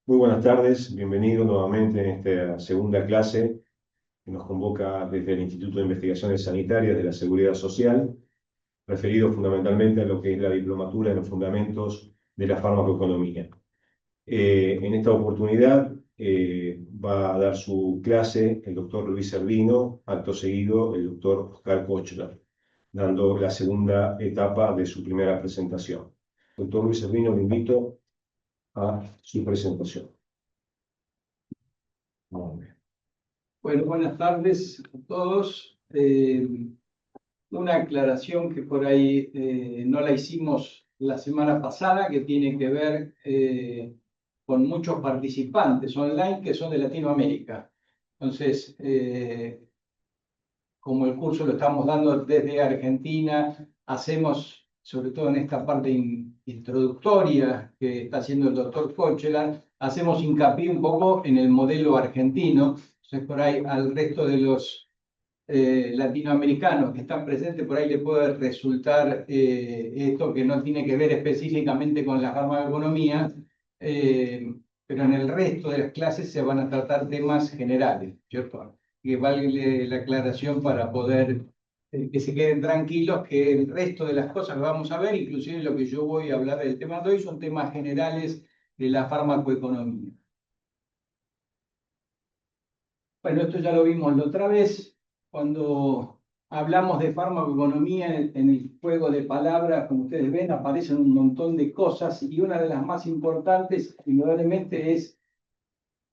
Muy buenas tardes, bienvenido nuevamente en esta segunda clase que nos convoca desde el Instituto de Investigaciones Sanitarias de la Seguridad Social, referido fundamentalmente a lo que es la diplomatura en los fundamentos de la farmacoeconomía. En esta oportunidad va a dar su clase el doctor Luis Servino, acto seguido el doctor Oscar Kochler, dando la segunda etapa de su primera presentación. Doctor Luis Servino, lo invito a su presentación. Muy bien. Bueno, buenas tardes a todos. Una aclaración que por ahí no la hicimos la semana pasada, que tiene que ver con muchos participantes online que son de Latinoamérica. Entonces, como el curso lo estamos dando desde Argentina, hacemos, sobre todo en esta parte introductoria que está haciendo el doctor Kochelan, hacemos hincapié un poco en el modelo argentino. Entonces, por ahí al resto de los latinoamericanos que están presentes, por ahí le puede resultar esto que no tiene que ver específicamente con la farmacoeconomía, pero en el resto de las clases se van a tratar temas generales, ¿cierto? Que valga la aclaración para poder que se queden tranquilos que el resto de las cosas que vamos a ver, inclusive lo que yo voy a hablar del tema de hoy, son temas generales de la farmacoeconomía. Bueno, esto ya lo vimos la otra vez, cuando hablamos de farmacoeconomía, en el juego de palabras, como ustedes ven, aparecen un montón de cosas y una de las más importantes, indudablemente, es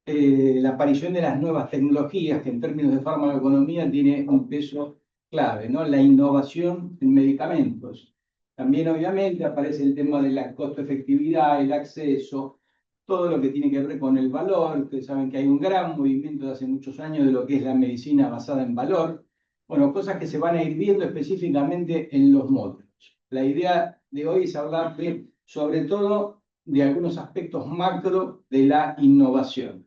la aparición de las nuevas tecnologías, que en términos de farmacoeconomía tiene un peso clave, ¿no? La innovación en medicamentos. También, obviamente, aparece el tema de la costo-efectividad, el acceso, todo lo que tiene que ver con el valor. Ustedes saben que hay un gran movimiento de hace muchos años de lo que es la medicina basada en valor. Bueno, cosas que se van a ir viendo específicamente en los módulos. La idea de hoy es hablar sobre todo, de algunos aspectos macro de la innovación.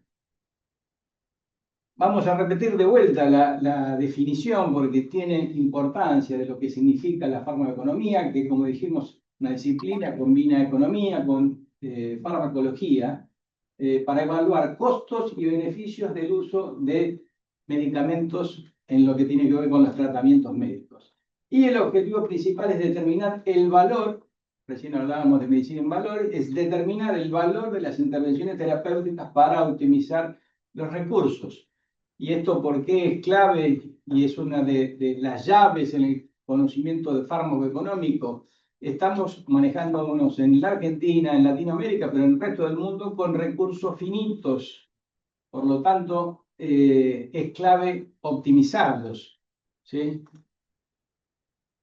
Vamos a repetir de vuelta la definición porque tiene importancia de lo que significa la farmacoeconomía, que como dijimos, una disciplina combina economía con farmacología para evaluar costos y beneficios del uso de medicamentos en lo que tiene que ver con los tratamientos médicos. Y el objetivo principal es determinar el valor, recién hablábamos de medicina en valor, es determinar el valor de las intervenciones terapéuticas para optimizar los recursos. ¿Y esto por qué es clave y es una de las llaves en el conocimiento de fármaco económico? Estamos manejándonos en la Argentina, en Latinoamérica, pero en el resto del mundo con recursos finitos. Por lo tanto, es clave optimizarlos, ¿sí?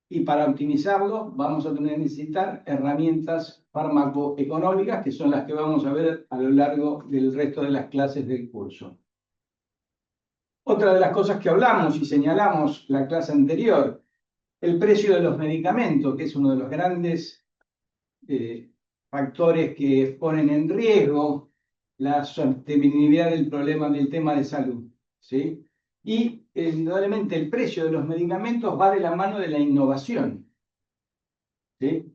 Y para optimizarlo vamos a tener que necesitar herramientas farmacoeconómicas, que son las que vamos a ver a lo largo del resto de las clases del curso. Otra de las cosas que hablamos y señalamos la clase anterior, el precio de los medicamentos, que es uno de los grandes factores que ponen en riesgo la sostenibilidad del problema del tema de salud, ¿sí? Y indudablemente el precio de los medicamentos va de la mano de la innovación, ¿sí?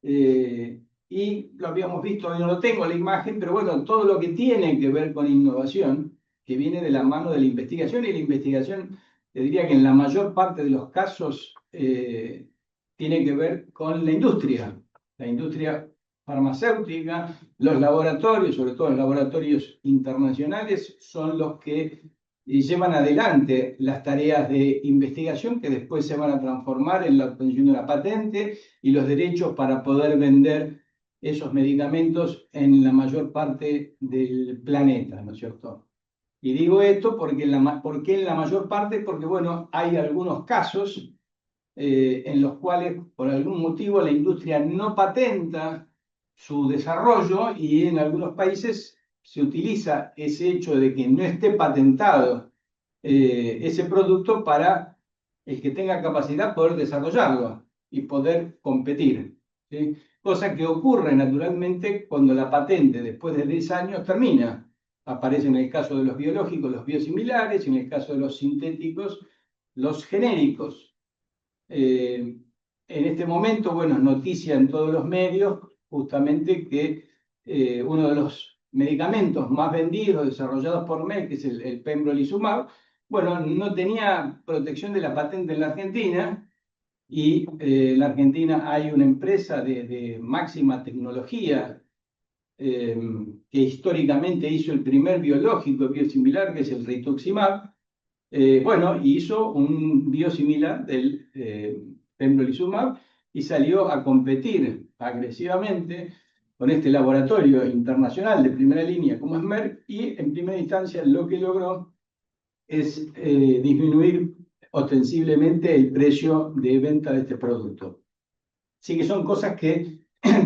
Y lo habíamos visto, yo no tengo la imagen, pero bueno, todo lo que tiene que ver con innovación, que viene de la mano de la investigación, y la investigación, te diría que en la mayor parte de los casos tiene que ver con la industria farmacéutica, los laboratorios, sobre todo los laboratorios internacionales, son los que llevan adelante las tareas de investigación que después se van a transformar en la obtención de una patente y los derechos para poder vender esos medicamentos en la mayor parte del planeta, ¿no es cierto? Y digo esto ¿por qué en la mayor parte? Porque, bueno, hay algunos casos en los cuales, por algún motivo, la industria no patenta su desarrollo y en algunos países se utiliza ese hecho de que no esté patentado ese producto para el que tenga capacidad poder desarrollarlo y poder competir, ¿sí? Cosa que ocurre naturalmente cuando la patente después de 10 años termina. Aparece en el caso de los biológicos los biosimilares, en el caso de los sintéticos los genéricos. En este momento, bueno, es noticia en todos los medios justamente que uno de los medicamentos más vendidos, desarrollados por Merck, que es el pembrolizumab, bueno, no tenía protección de la patente en la Argentina, y en la Argentina hay una empresa de máxima tecnología que históricamente hizo el primer biológico biosimilar, que es el rituximab. Bueno, hizo un biosimilar del pembrolizumab y salió a competir agresivamente con este laboratorio internacional de primera línea como es Merck, y en primera instancia lo que logró es disminuir ostensiblemente el precio de venta de este producto. Así que son cosas que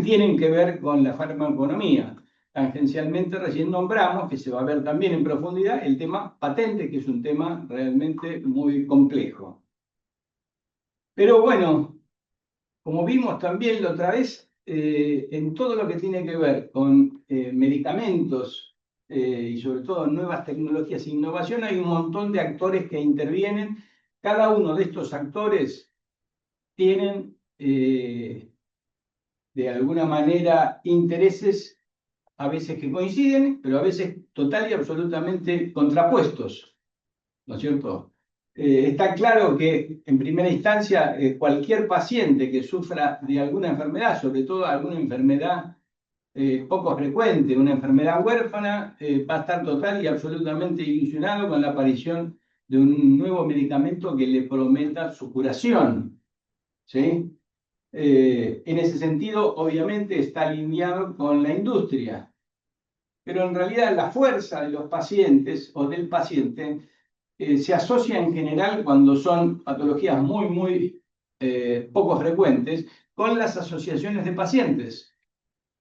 tienen que ver con la farmaconomía. Tangencialmente recién nombramos, que se va a ver también en profundidad, el tema patente, que es un tema realmente muy complejo. Pero bueno, como vimos también la otra vez, en todo lo que tiene que ver con medicamentos y sobre todo nuevas tecnologías e innovación, hay un montón de actores que intervienen. Cada uno de estos actores tienen de alguna manera intereses a veces que coinciden, pero a veces total y absolutamente contrapuestos, ¿no es cierto? Está claro que en primera instancia cualquier paciente que sufra de alguna enfermedad, sobre todo alguna enfermedad poco frecuente, una enfermedad huérfana, va a estar total y absolutamente ilusionado con la aparición de un nuevo medicamento que le prometa su curación, ¿sí? En ese sentido, obviamente, está alineado con la industria, pero en realidad la fuerza de los pacientes o del paciente se asocia en general cuando son patologías muy poco frecuentes con las asociaciones de pacientes.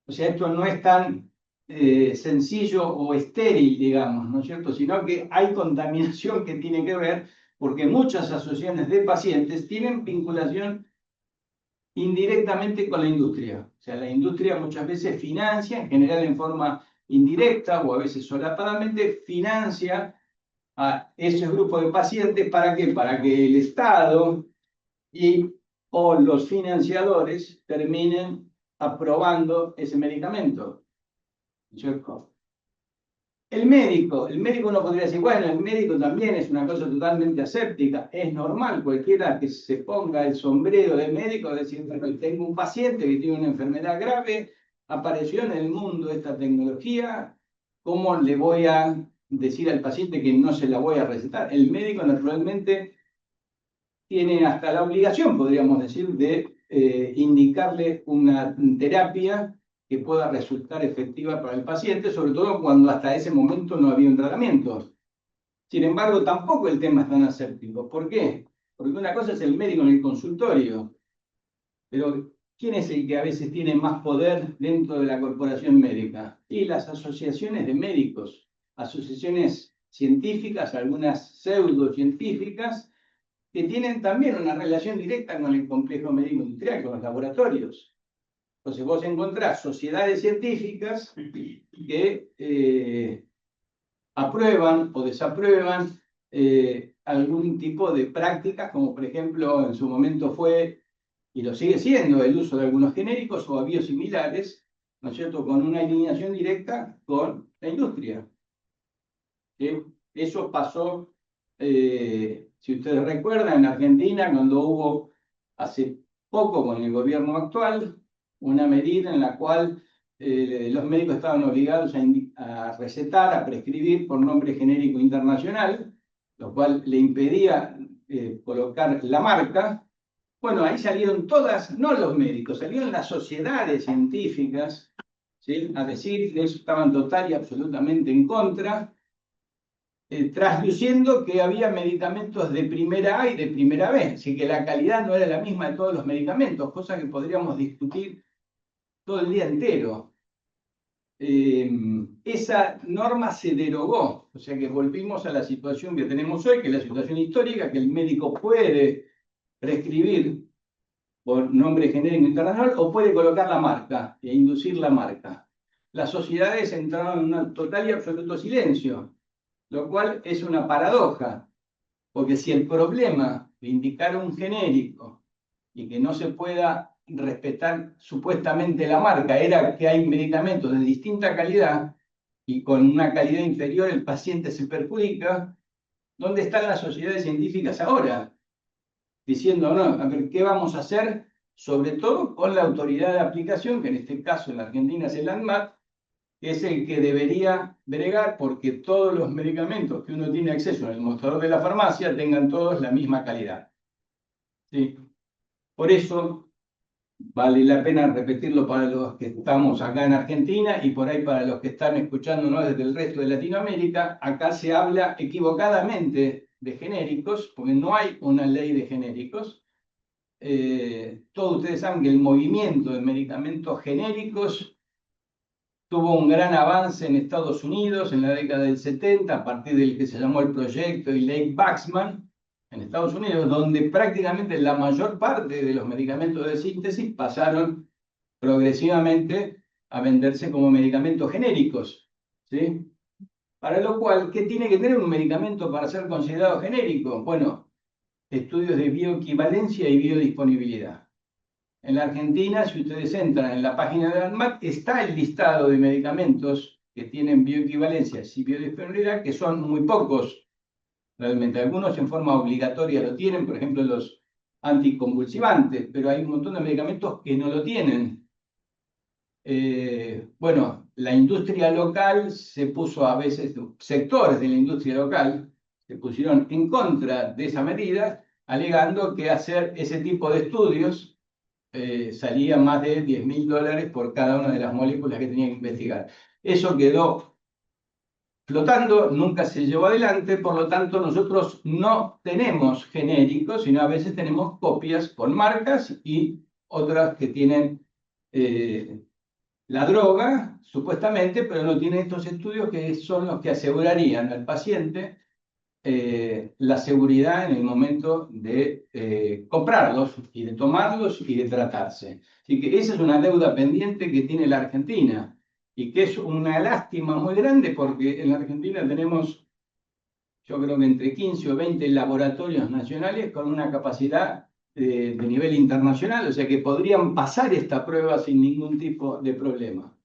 O sea, esto no es tan sencillo o estéril, digamos, ¿no es cierto? Sino que hay contaminación que tiene que ver porque muchas asociaciones de pacientes tienen vinculación indirectamente con la industria. O sea, la industria muchas veces financia, en general en forma indirecta o a veces solapadamente, financia a ese grupo de pacientes. ¿Para qué? Para que el Estado y o los financiadores terminen aprobando ese medicamento, ¿cierto? El médico no podría decir, bueno, el médico también es una cosa totalmente aséptica. Es normal, cualquiera que se ponga el sombrero de médico, decir, bueno, tengo un paciente que tiene una enfermedad grave, apareció en el mundo esta tecnología, ¿cómo le voy a decir al paciente que no se la voy a recetar? El médico naturalmente tiene hasta la obligación, podríamos decir, de indicarle una terapia que pueda resultar efectiva para el paciente, sobre todo cuando hasta ese momento no había un tratamiento. Sin embargo, tampoco el tema es tan aséptico. ¿Por qué? Porque una cosa es el médico en el consultorio, pero ¿quién es el que a veces tiene más poder dentro de la corporación médica? Y las asociaciones de médicos, asociaciones científicas, algunas pseudocientíficas, que tienen también una relación directa con el complejo médico industrial, con los laboratorios. Entonces vos encontrás sociedades científicas que aprueban o desaprueban algún tipo de prácticas, como por ejemplo en su momento fue, y lo sigue siendo, el uso de algunos genéricos o biosimilares, ¿no es cierto?, con una alineación directa con la industria. ¿Sí? Eso pasó, si ustedes recuerdan, en Argentina, cuando hubo hace poco con el gobierno actual una medida en la cual los médicos estaban obligados a recetar, a prescribir por nombre genérico internacional, lo cual le impedía colocar la marca. Bueno, ahí salieron todas, no los médicos, salieron las sociedades científicas, ¿sí?, a decir que eso estaban total y absolutamente en contra, trasluciendo que había medicamentos de primera A y de primera B, así que la calidad no era la misma de todos los medicamentos, cosa que podríamos discutir todo el día entero. Esa norma se derogó, o sea que volvimos a la situación que tenemos hoy, que es la situación histórica, que el médico puede prescribir por nombre genérico internacional o puede colocar la marca e inducir la marca. Las sociedades entraron en un total y absoluto silencio, lo cual es una paradoja, porque si el problema de indicar un genérico y que no se pueda respetar supuestamente la marca era que hay medicamentos de distinta calidad, y con una calidad inferior el paciente se perjudica, ¿dónde están las sociedades científicas ahora? Diciendo, no, a ver, ¿qué vamos a hacer? Sobre todo con la autoridad de aplicación, que en este caso en la Argentina es el ANMAT, que es el que debería bregar porque todos los medicamentos que uno tiene acceso en el mostrador de la farmacia tengan todos la misma calidad. ¿Sí? Por eso vale la pena repetirlo para los que estamos acá en Argentina y por ahí para los que están escuchándonos desde el resto de Latinoamérica. Acá se habla equivocadamente de genéricos, porque no hay una ley de genéricos. Todos ustedes saben que el movimiento de medicamentos genéricos tuvo un gran avance en Estados Unidos en la década del 70, a partir del que se llamó el proyecto y ley Waxman, en Estados Unidos, donde prácticamente la mayor parte de los medicamentos de síntesis pasaron progresivamente a venderse como medicamentos genéricos, ¿sí? Para lo cual, ¿qué tiene que tener un medicamento para ser considerado genérico? Bueno, estudios de bioequivalencia y biodisponibilidad. En la Argentina, si ustedes entran en la página de ANMAT, está el listado de medicamentos que tienen bioequivalencias y biodisponibilidad, que son muy pocos realmente. Algunos en forma obligatoria lo tienen, por ejemplo los anticonvulsivantes, pero hay un montón de medicamentos que no lo tienen. Bueno, la industria local se puso a veces, sectores de la industria local se pusieron en contra de esa medida, alegando que hacer ese tipo de estudios salía más de $10.000 por cada una de las moléculas que tenían que investigar. Eso quedó flotando, nunca se llevó adelante, por lo tanto nosotros no tenemos genéricos, sino a veces tenemos copias con marcas y otras que tienen la droga, supuestamente, pero no tienen estos estudios que son los que asegurarían al paciente la seguridad en el momento de comprarlos y de tomarlos y de tratarse. Así que esa es una deuda pendiente que tiene la Argentina y que es una lástima muy grande porque en la Argentina tenemos, yo creo que entre 15 o 20 laboratorios nacionales con una capacidad de nivel internacional, o sea que podrían pasar esta prueba sin ningún tipo de problema.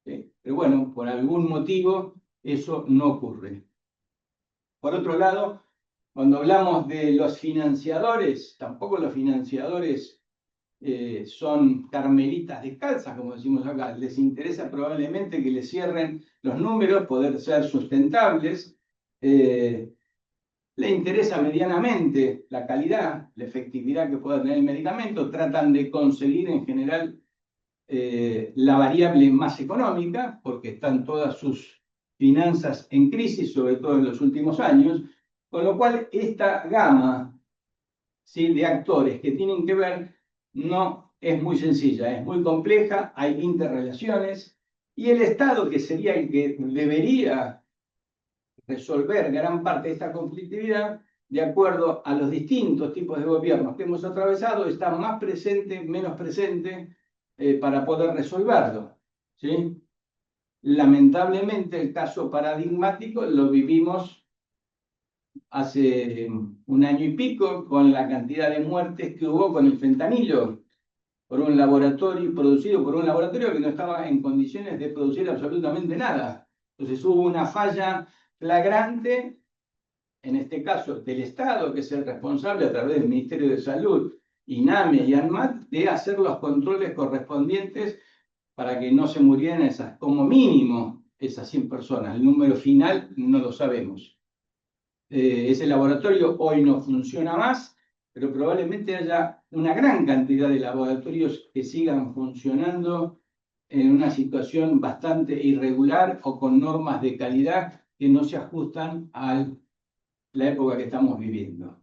¿Sí? Pero bueno, por algún motivo eso no ocurre. Por otro lado, cuando hablamos de los financiadores, tampoco los financiadores son carmelitas descalzas, como decimos acá. Les interesa probablemente que les cierren los números, poder ser sustentables. Le interesa medianamente la calidad, la efectividad que pueda tener el medicamento. Tratan de conseguir en general la variable más económica, porque están todas sus finanzas en crisis, sobre todo en los últimos años. Con lo cual, esta gama, ¿sí?, de actores que tienen que ver no es muy sencilla, es muy compleja, hay interrelaciones, y el Estado, que sería el que debería resolver gran parte de esta conflictividad, de acuerdo a los distintos tipos de gobiernos que hemos atravesado, está más presente, menos presente, para poder resolverlo, ¿sí? Lamentablemente, el caso paradigmático lo vivimos hace un año y pico con la cantidad de muertes que hubo con el fentanilo por un laboratorio, producido por un laboratorio que no estaba en condiciones de producir absolutamente nada. Entonces hubo una falla flagrante, en este caso del Estado, que es el responsable a través del Ministerio de Salud, INAME y ANMAT, de hacer los controles correspondientes para que no se murieran esas, como mínimo, esas 100 personas. El número final no lo sabemos. Ese laboratorio hoy no funciona más, pero probablemente haya una gran cantidad de laboratorios que sigan funcionando en una situación bastante irregular o con normas de calidad que no se ajustan a la época que estamos viviendo.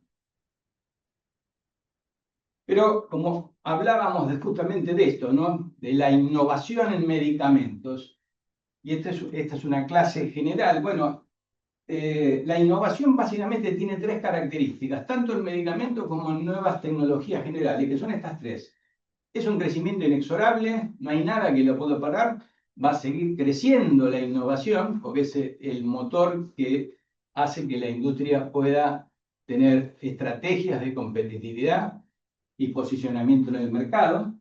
Pero como hablábamos justamente de esto, ¿no?, de la innovación en medicamentos, y esta es una clase general, bueno, la innovación básicamente tiene tres características, tanto en medicamentos como en nuevas tecnologías generales, que son estas tres. Es un crecimiento inexorable, no hay nada que lo pueda parar, va a seguir creciendo la innovación, porque es el motor que hace que la industria pueda tener estrategias de competitividad y posicionamiento en el mercado.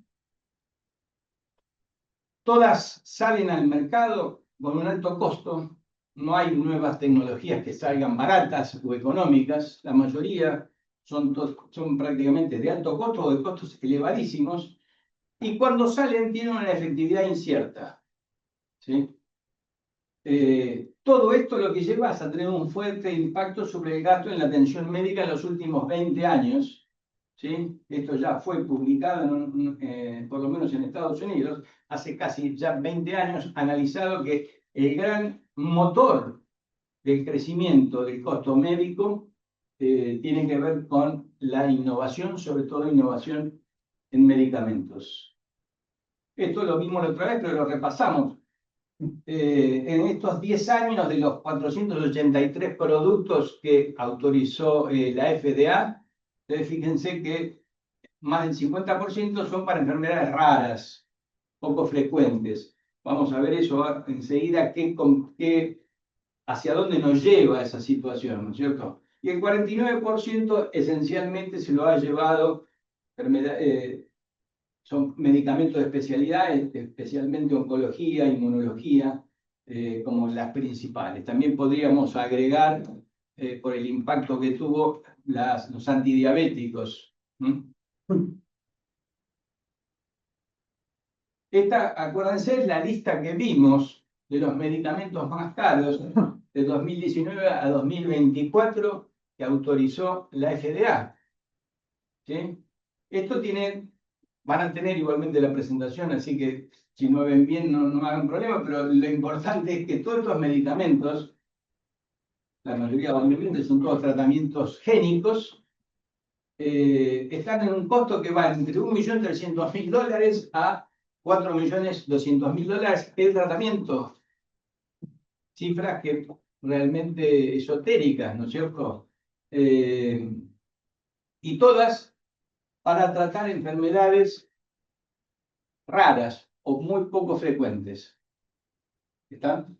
Todas salen al mercado con un alto costo. No hay nuevas tecnologías que salgan baratas o económicas. La mayoría son prácticamente de alto costo o de costos elevadísimos. Y cuando salen tienen una efectividad incierta, ¿sí? Todo esto lo que lleva es a tener un fuerte impacto sobre el gasto en la atención médica en los últimos 20 años. ¿Sí? Esto ya fue publicado, por lo menos en Estados Unidos, hace casi ya 20 años, analizado que el gran motor del crecimiento del costo médico tiene que ver con la innovación, sobre todo innovación en medicamentos. Esto lo vimos la otra vez, pero lo repasamos. En estos 10 años, de los 483 productos que autorizó la FDA, fíjense que más del 50% son para enfermedades raras, poco frecuentes. Vamos a ver eso enseguida, hacia dónde nos lleva esa situación, ¿no es cierto? Y el 49% esencialmente se lo ha llevado son medicamentos de especialidades, especialmente oncología, inmunología, como las principales. También podríamos agregar, por el impacto que tuvo, los antidiabéticos. Esta, acuérdense, es la lista que vimos de los medicamentos más caros de 2019 a 2024 que autorizó la FDA. ¿Sí? Esto van a tener igualmente la presentación, así que si no ven bien no hagan problema, pero lo importante es que todos estos medicamentos, la mayoría obviamente son todos tratamientos génicos, están en un costo que va entre $1.300.000 a $4.200.000 el tratamiento. Cifras que realmente esotéricas, ¿no es cierto? Y todas para tratar enfermedades raras o muy poco frecuentes. ¿Están?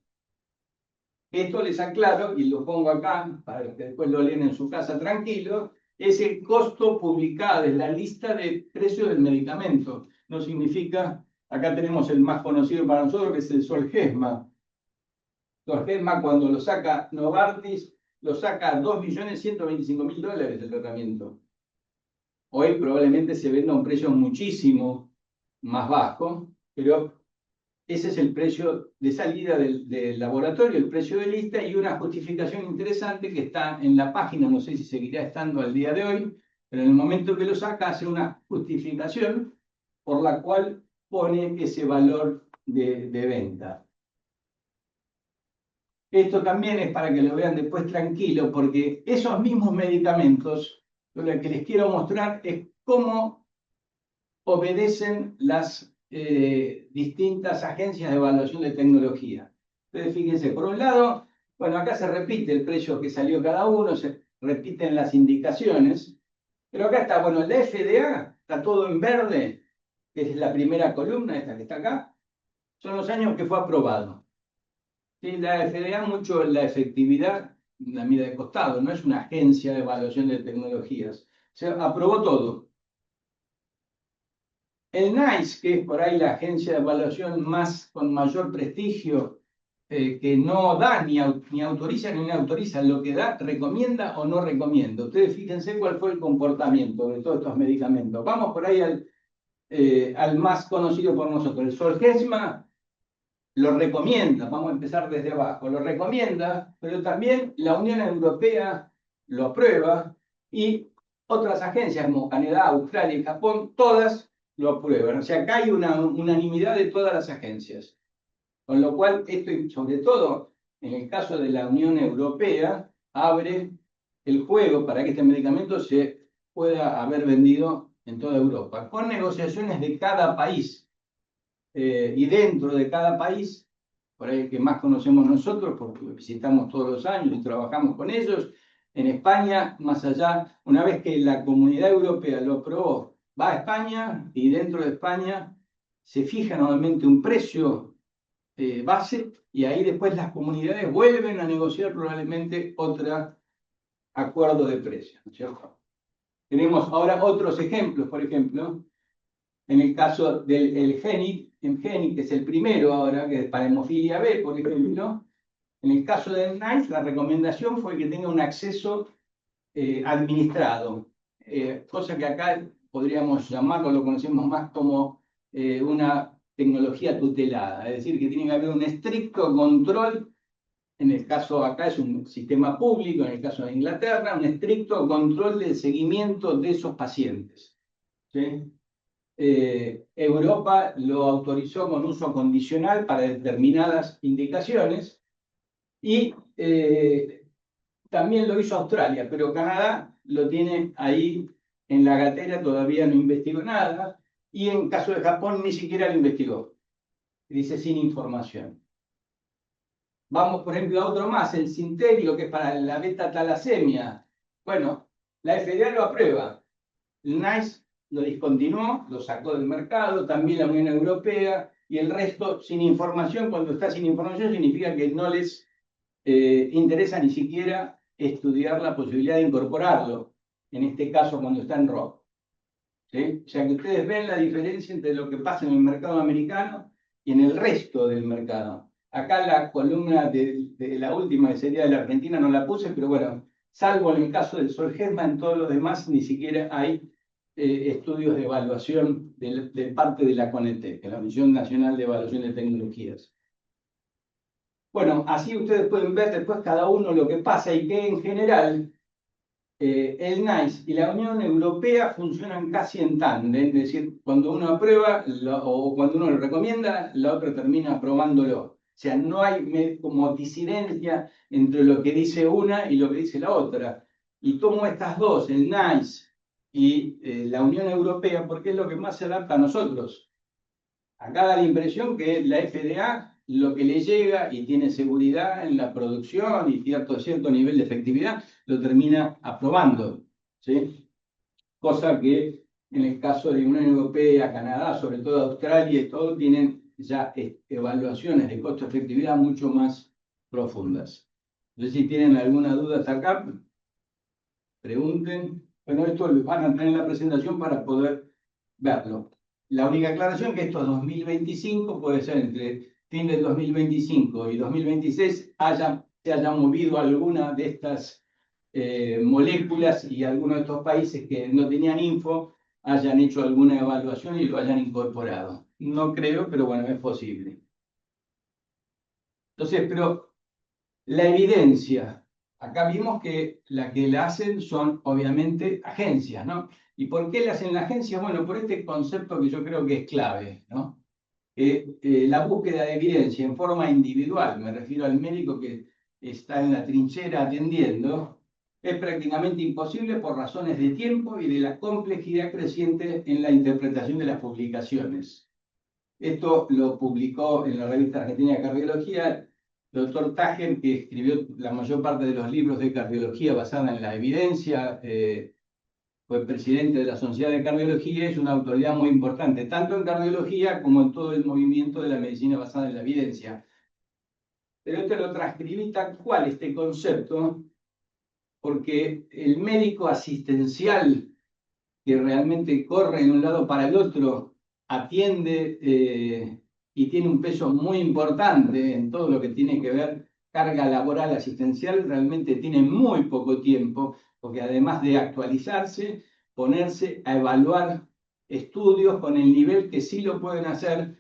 Esto les aclaro, y lo pongo acá, para que después lo lean en su casa tranquilo, es el costo publicado, es la lista de precios del medicamento. No significa, acá tenemos el más conocido para nosotros, que es el Zolgensma. Zolgensma, cuando lo saca Novartis, lo saca a $2.125.000 el tratamiento. Hoy probablemente se venda a un precio muchísimo más bajo, pero ese es el precio de salida del laboratorio, el precio de lista, y una justificación interesante que está en la página, no sé si seguirá estando al día de hoy, pero en el momento que lo saca hace una justificación por la cual pone ese valor de venta. Esto también es para que lo vean después tranquilo, porque esos mismos medicamentos, lo que les quiero mostrar es cómo obedecen las distintas agencias de evaluación de tecnología. Entonces, fíjense, por un lado, bueno, acá se repite el precio que salió cada uno, se repiten las indicaciones, pero acá está, bueno, la FDA está todo en verde, que es la primera columna, esta que está acá, son los años que fue aprobado. ¿Sí? La FDA mucho la efectividad la mira de costado, no es una agencia de evaluación de tecnologías. Se aprobó todo. El NICE, que es por ahí la agencia de evaluación con mayor prestigio, que no da ni autoriza ni autoriza, lo que da, recomienda o no recomienda. Ustedes fíjense cuál fue el comportamiento de todos estos medicamentos. Vamos por ahí al más conocido por nosotros. El Zolgensma lo recomienda, vamos a empezar desde abajo, lo recomienda, pero también la Unión Europea lo aprueba y otras agencias como Canadá, Australia y Japón, todas lo aprueban. O sea, acá hay una unanimidad de todas las agencias. Con lo cual, esto, sobre todo en el caso de la Unión Europea, abre el juego para que este medicamento se pueda haber vendido en toda Europa, con negociaciones de cada país. Y dentro de cada país, por ahí que más conocemos nosotros, porque lo visitamos todos los años y trabajamos con ellos, en España, más allá, una vez que la Comunidad Europea lo aprobó, va a España y dentro de España se fija normalmente un precio base y ahí después las comunidades vuelven a negociar probablemente otro acuerdo de precios, ¿no es cierto? Tenemos ahora otros ejemplos, por ejemplo, en el caso del Genic, EMGENI, que es el primero ahora, que es para hemofilia B, por ejemplo, en el caso del NICE, la recomendación fue que tenga un acceso administrado, cosa que acá podríamos llamarlo, lo conocemos más como una tecnología tutelada, es decir, que tiene que haber un estricto control. En el caso acá es un sistema público, en el caso de Inglaterra, un estricto control del seguimiento de esos pacientes. ¿Sí? Europa lo autorizó con uso condicional para determinadas indicaciones y también lo hizo Australia, pero Canadá lo tiene ahí en la gatera, todavía no investigó nada, y en caso de Japón ni siquiera lo investigó. Dice sin información. Vamos, por ejemplo, a otro más, el sintético, que es para la beta-talasemia. Bueno, la FDA lo aprueba. El NICE lo discontinuó, lo sacó del mercado, también la Unión Europea, y el resto sin información. Cuando está sin información significa que no les interesa ni siquiera estudiar la posibilidad de incorporarlo, en este caso cuando está en ROC. ¿Sí? O sea que ustedes ven la diferencia entre lo que pasa en el mercado americano y en el resto del mercado. Acá la columna de la última, que sería de la Argentina, no la puse, pero bueno, salvo en el caso del Zolgensma, en todos los demás ni siquiera hay estudios de evaluación de parte de la CONETEC, la Comisión Nacional de Evaluación de Tecnologías. Bueno, así ustedes pueden ver después cada uno lo que pasa y que en general el NICE y la Unión Europea funcionan casi en tándem, es decir, cuando uno aprueba o cuando uno lo recomienda, la otra termina aprobándolo. O sea, no hay como disidencia entre lo que dice una y lo que dice la otra. Y tomo estas dos, el NICE y la Unión Europea, porque es lo que más se adapta a nosotros. Acá da la impresión que la FDA lo que le llega y tiene seguridad en la producción y cierto nivel de efectividad, lo termina aprobando, ¿sí? Cosa que en el caso de Unión Europea, Canadá, sobre todo Australia y todo, tienen ya evaluaciones de costo-efectividad mucho más profundas. No sé si tienen alguna duda hasta acá, pregunten. Bueno, esto lo van a tener en la presentación para poder verlo. La única aclaración es que esto es 2025, puede ser entre fin del 2025 y 2026 se haya movido alguna de estas moléculas y algunos de estos países que no tenían info hayan hecho alguna evaluación y lo hayan incorporado. No creo, pero bueno, es posible. Entonces, pero la evidencia, acá vimos que la que la hacen son obviamente agencias, ¿no? ¿Y por qué la hacen las agencias? Bueno, por este concepto que yo creo que es clave, ¿no? La búsqueda de evidencia en forma individual, me refiero al médico que está en la trinchera atendiendo, es prácticamente imposible por razones de tiempo y de la complejidad creciente en la interpretación de las publicaciones. Esto lo publicó en la revista Argentina de Cardiología el doctor Tager, que escribió la mayor parte de los libros de cardiología basada en la evidencia, fue presidente de la Sociedad de Cardiología, es una autoridad muy importante, tanto en cardiología como en todo el movimiento de la medicina basada en la evidencia. Pero este lo transcribí tal cual, este concepto, porque el médico asistencial que realmente corre de un lado para el otro, atiende y tiene un peso muy importante en todo lo que tiene que ver carga laboral asistencial, realmente tiene muy poco tiempo, porque además de actualizarse, ponerse a evaluar estudios con el nivel que sí lo pueden hacer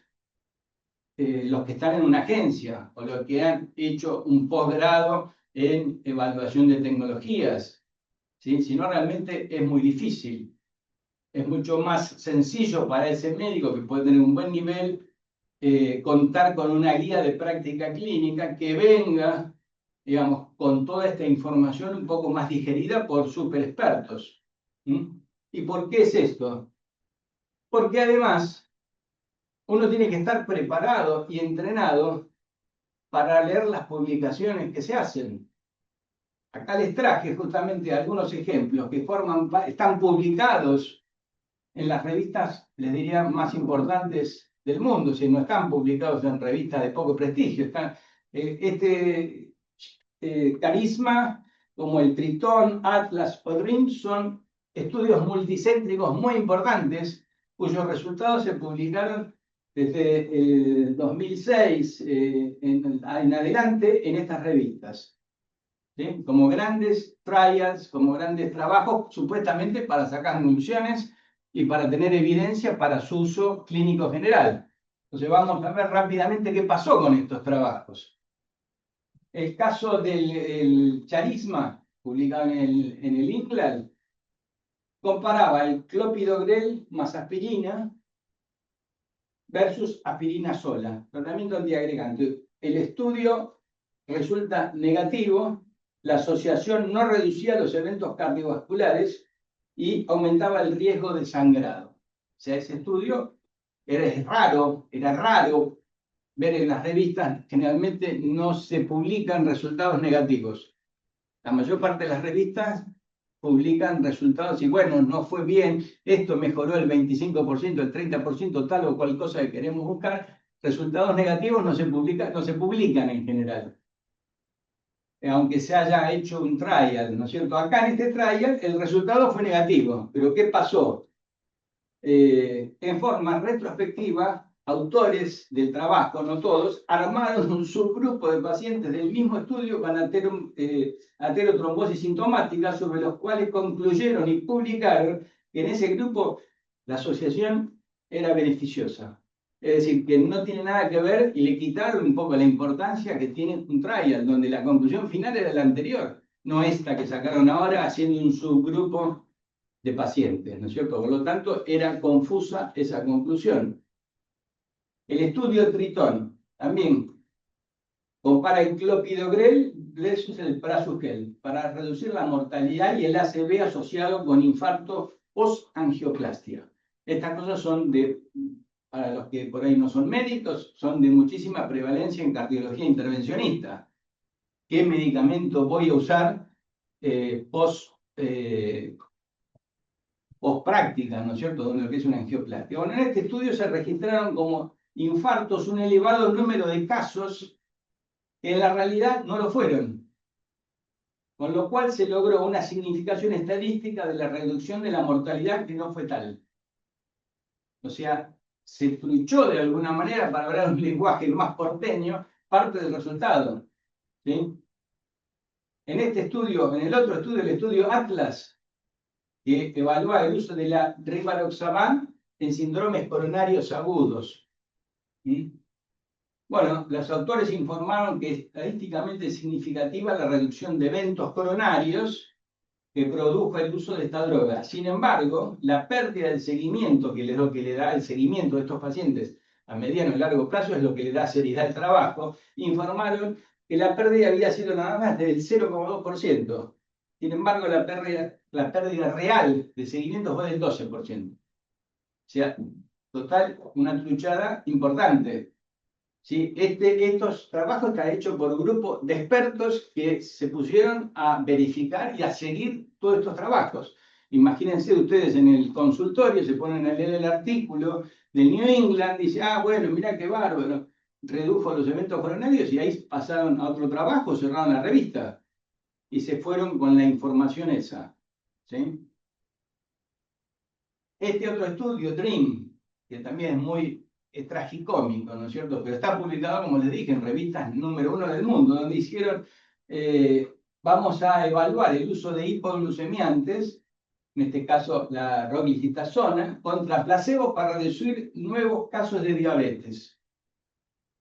los que están en una agencia o los que han hecho un posgrado en evaluación de tecnologías. ¿Sí? Si no, realmente es muy difícil. Es mucho más sencillo para ese médico que puede tener un buen nivel contar con una guía de práctica clínica que venga, digamos, con toda esta información un poco más digerida por superexpertos. ¿Y por qué es esto? Porque además uno tiene que estar preparado y entrenado para leer las publicaciones que se hacen. Acá les traje justamente algunos ejemplos que están publicados en las revistas, les diría, más importantes del mundo, si no están publicados en revistas de poco prestigio. Están, Carisma, como el Tritón, Atlas o RIM, son estudios multicéntricos muy importantes, cuyos resultados se publicaron desde el 2006 en adelante en estas revistas, ¿sí? Como grandes trials, como grandes trabajos, supuestamente para sacar conclusiones y para tener evidencia para su uso clínico general. Entonces vamos a ver rápidamente qué pasó con estos trabajos. El caso del charisma, publicado en el England, comparaba el clopidogrel más aspirina versus aspirina sola, tratamiento antiagregante. El estudio resulta negativo, la asociación no reducía los eventos cardiovasculares y aumentaba el riesgo de sangrado. O sea, ese estudio era raro ver en las revistas, generalmente no se publican resultados negativos. La mayor parte de las revistas publican resultados y bueno, no fue bien, esto mejoró el 25%, el 30%, tal o cual cosa que queremos buscar. Resultados negativos no se publican en general, aunque se haya hecho un trial, ¿no es cierto? Acá en este trial el resultado fue negativo, pero ¿qué pasó? En forma retrospectiva, autores del trabajo, no todos, armaron un subgrupo de pacientes del mismo estudio con aterotrombosis sintomática, sobre los cuales concluyeron y publicaron que en ese grupo la asociación era beneficiosa. Es decir, que no tiene nada que ver y le quitaron un poco la importancia que tiene un trial, donde la conclusión final era la anterior, no esta que sacaron ahora haciendo un subgrupo de pacientes, ¿no es cierto? Por lo tanto, era confusa esa conclusión. El estudio Tritón también compara el clopidogrel versus el prasugrel para reducir la mortalidad y el ACV asociado con infarto post-angioplastia. Estas cosas son para los que por ahí no son médicos, son de muchísima prevalencia en cardiología intervencionista. ¿Qué medicamento voy a usar post-práctica, ¿no es cierto?, donde lo que es una angioplastia. Bueno, en este estudio se registraron como infartos un elevado número de casos que en la realidad no lo fueron, con lo cual se logró una significación estadística de la reducción de la mortalidad que no fue tal. O sea, se truchó de alguna manera, para hablar un lenguaje más porteño, parte del resultado, ¿sí? En este estudio, en el otro estudio, el estudio Atlas, que evalúa el uso de la rivaroxaban en síndromes coronarios agudos. ¿Sí? Bueno, los autores informaron que estadísticamente es significativa la reducción de eventos coronarios que produjo el uso de esta droga. Sin embargo, la pérdida del seguimiento, que es lo que le da el seguimiento de estos pacientes a mediano y largo plazo, es lo que le da seriedad al trabajo, informaron que la pérdida había sido nada más del 0,2%. Sin embargo, la pérdida real de seguimiento fue del 12%. O sea, total, una truchada importante. ¿Sí? Estos trabajos están hechos por un grupo de expertos que se pusieron a verificar y a seguir todos estos trabajos. Imagínense ustedes en el consultorio, se ponen a leer el artículo del New England, dice, ah, bueno, mira qué bárbaro, redujo los eventos coronarios y ahí pasaron a otro trabajo, cerraron la revista y se fueron con la información esa. ¿Sí? Este otro estudio, DREAM, que también es muy tragicómico, ¿no es cierto? Pero está publicado, como les dije, en revistas número 1 del mundo, donde hicieron, vamos a evaluar el uso de hipoglucemiantes, en este caso la roglicitazona, contra placebo para reducir nuevos casos de diabetes.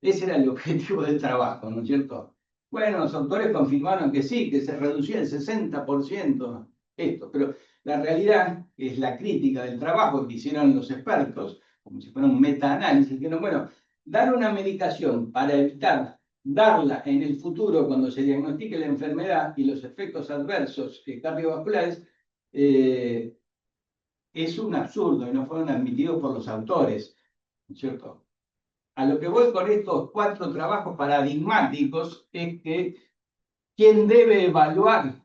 Ese era el objetivo del trabajo, ¿no es cierto? Bueno, los autores confirmaron que sí, que se reducía el 60% esto, pero la realidad es la crítica del trabajo que hicieron los expertos, como si fuera un meta-análisis, que no, bueno, dar una medicación para evitar darla en el futuro cuando se diagnostique la enfermedad y los efectos adversos cardiovasculares, es un absurdo y no fueron admitidos por los autores, ¿no es cierto? A lo que voy con estos 4 trabajos paradigmáticos es que ¿quién debe evaluar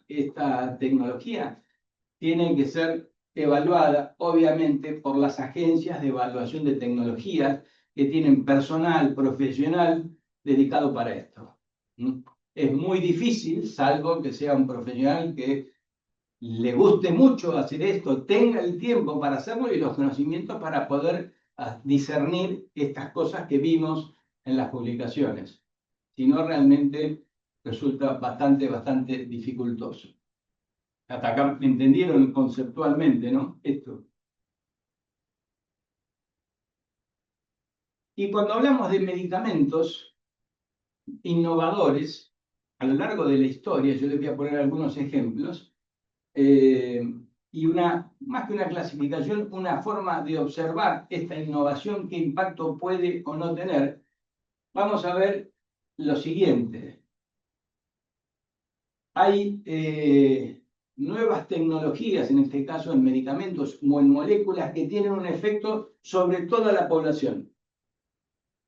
esta tecnología? Tiene que ser evaluada, obviamente, por las agencias de evaluación de tecnologías que tienen personal profesional dedicado para esto. Es muy difícil, salvo que sea un profesional que le guste mucho hacer esto, tenga el tiempo para hacerlo y los conocimientos para poder discernir estas cosas que vimos en las publicaciones. Si no, realmente resulta bastante dificultoso. Hasta acá me entendieron conceptualmente, ¿no? Esto. Y cuando hablamos de medicamentos innovadores, a lo largo de la historia, yo les voy a poner algunos ejemplos, y más que una clasificación, una forma de observar esta innovación, qué impacto puede o no tener, vamos a ver lo siguiente. Hay nuevas tecnologías, en este caso en medicamentos o en moléculas, que tienen un efecto sobre toda la población,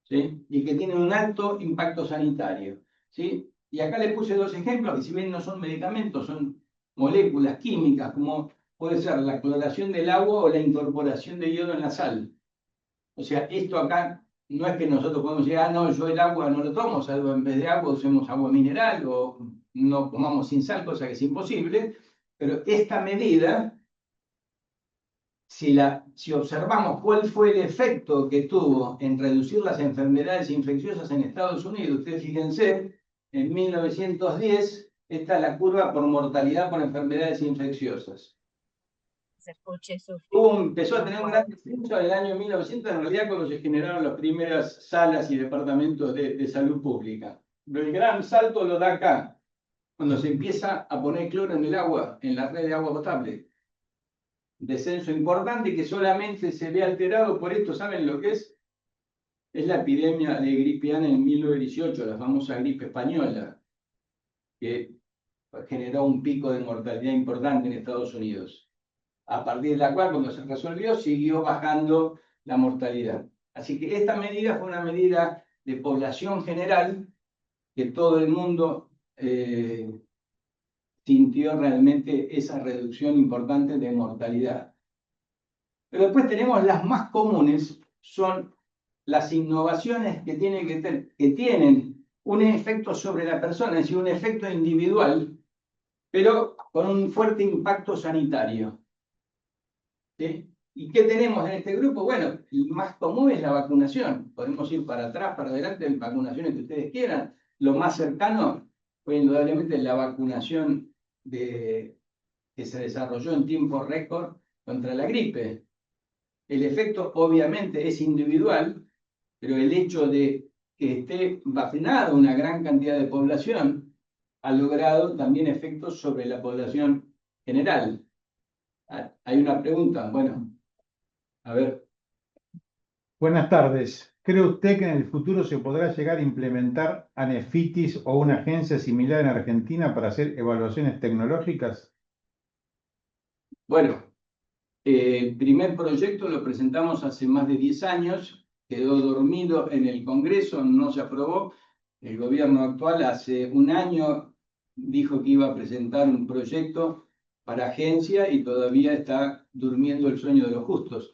¿sí? Y que tienen un alto impacto sanitario, ¿sí? Y acá le puse dos ejemplos, que si bien no son medicamentos, son moléculas químicas, como puede ser la cloración del agua o la incorporación de yodo en la sal. O sea, esto acá no es que nosotros podemos decir, no, yo el agua no lo tomo, salvo en vez de agua usemos agua mineral o no comamos sin sal, cosa que es imposible, pero esta medida, si observamos cuál fue el efecto que tuvo en reducir las enfermedades infecciosas en Estados Unidos, ustedes fíjense, en 1910, esta es la curva por mortalidad por enfermedades infecciosas. Empezó a tener un gran descenso en el año 1900, en realidad cuando se generaron las primeras salas y departamentos de salud pública. Pero el gran salto lo da acá, cuando se empieza a poner cloro en el agua, en la red de agua potable. Descenso importante que solamente se ve alterado por esto, ¿saben lo que es? Es la epidemia de gripe A en 1918, la famosa gripe española, que generó un pico de mortalidad importante en Estados Unidos. A partir de la cual, cuando se resolvió, siguió bajando la mortalidad. Así que esta medida fue una medida de población general que todo el mundo sintió realmente esa reducción importante de mortalidad. Pero después tenemos las más comunes, son las innovaciones que tienen un efecto sobre la persona, es decir, un efecto individual, pero con un fuerte impacto sanitario. ¿Sí? ¿Y qué tenemos en este grupo? Bueno, el más común es la vacunación. Podemos ir para atrás, para adelante, en vacunaciones que ustedes quieran. Lo más cercano fue indudablemente la vacunación que se desarrolló en tiempo récord contra la gripe. El efecto obviamente es individual, pero el hecho de que esté vacunada una gran cantidad de población ha logrado también efectos sobre la población general. Hay una pregunta, bueno, a ver. Buenas tardes. ¿Cree usted que en el futuro se podrá llegar a implementar Anefitis o una agencia similar en Argentina para hacer evaluaciones tecnológicas? Bueno, el primer proyecto lo presentamos hace más de 10 años, quedó dormido en el Congreso, no se aprobó. El gobierno actual hace un año dijo que iba a presentar un proyecto para agencia y todavía está durmiendo el sueño de los justos.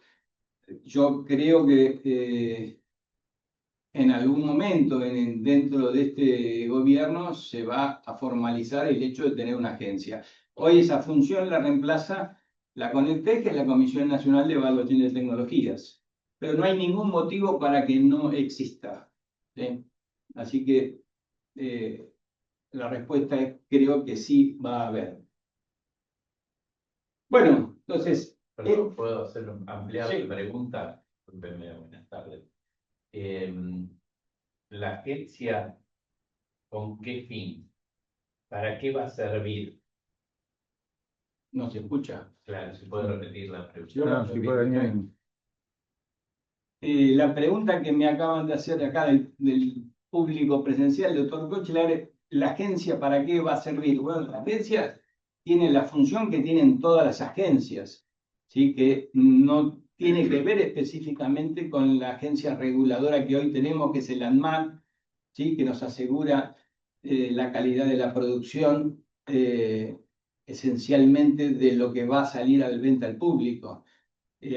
Yo creo que en algún momento dentro de este gobierno se va a formalizar el hecho de tener una agencia. Hoy esa función la reemplaza la CONECTEC, que es la Comisión Nacional de Evaluación de Tecnologías, pero no hay ningún motivo para que no exista, ¿sí? Así que la respuesta es creo que sí va a haber. Bueno, entonces... Perdón, ¿puedo ampliar sí. la pregunta? Buenas tardes. ¿La agencia con qué fin? ¿Para qué va a servir? No se escucha. Claro, ¿se puede repetir la pregunta? No, si puede venir. La pregunta que me acaban de hacer acá del público presencial, doctor Kochler, ¿la agencia para qué va a servir? Bueno, la agencia tiene la función que tienen todas las agencias, ¿sí? Que no tiene que ver específicamente con la agencia reguladora que hoy tenemos, que es el ANMAT, ¿sí? Que nos asegura la calidad de la producción, esencialmente de lo que va a salir a la venta al público.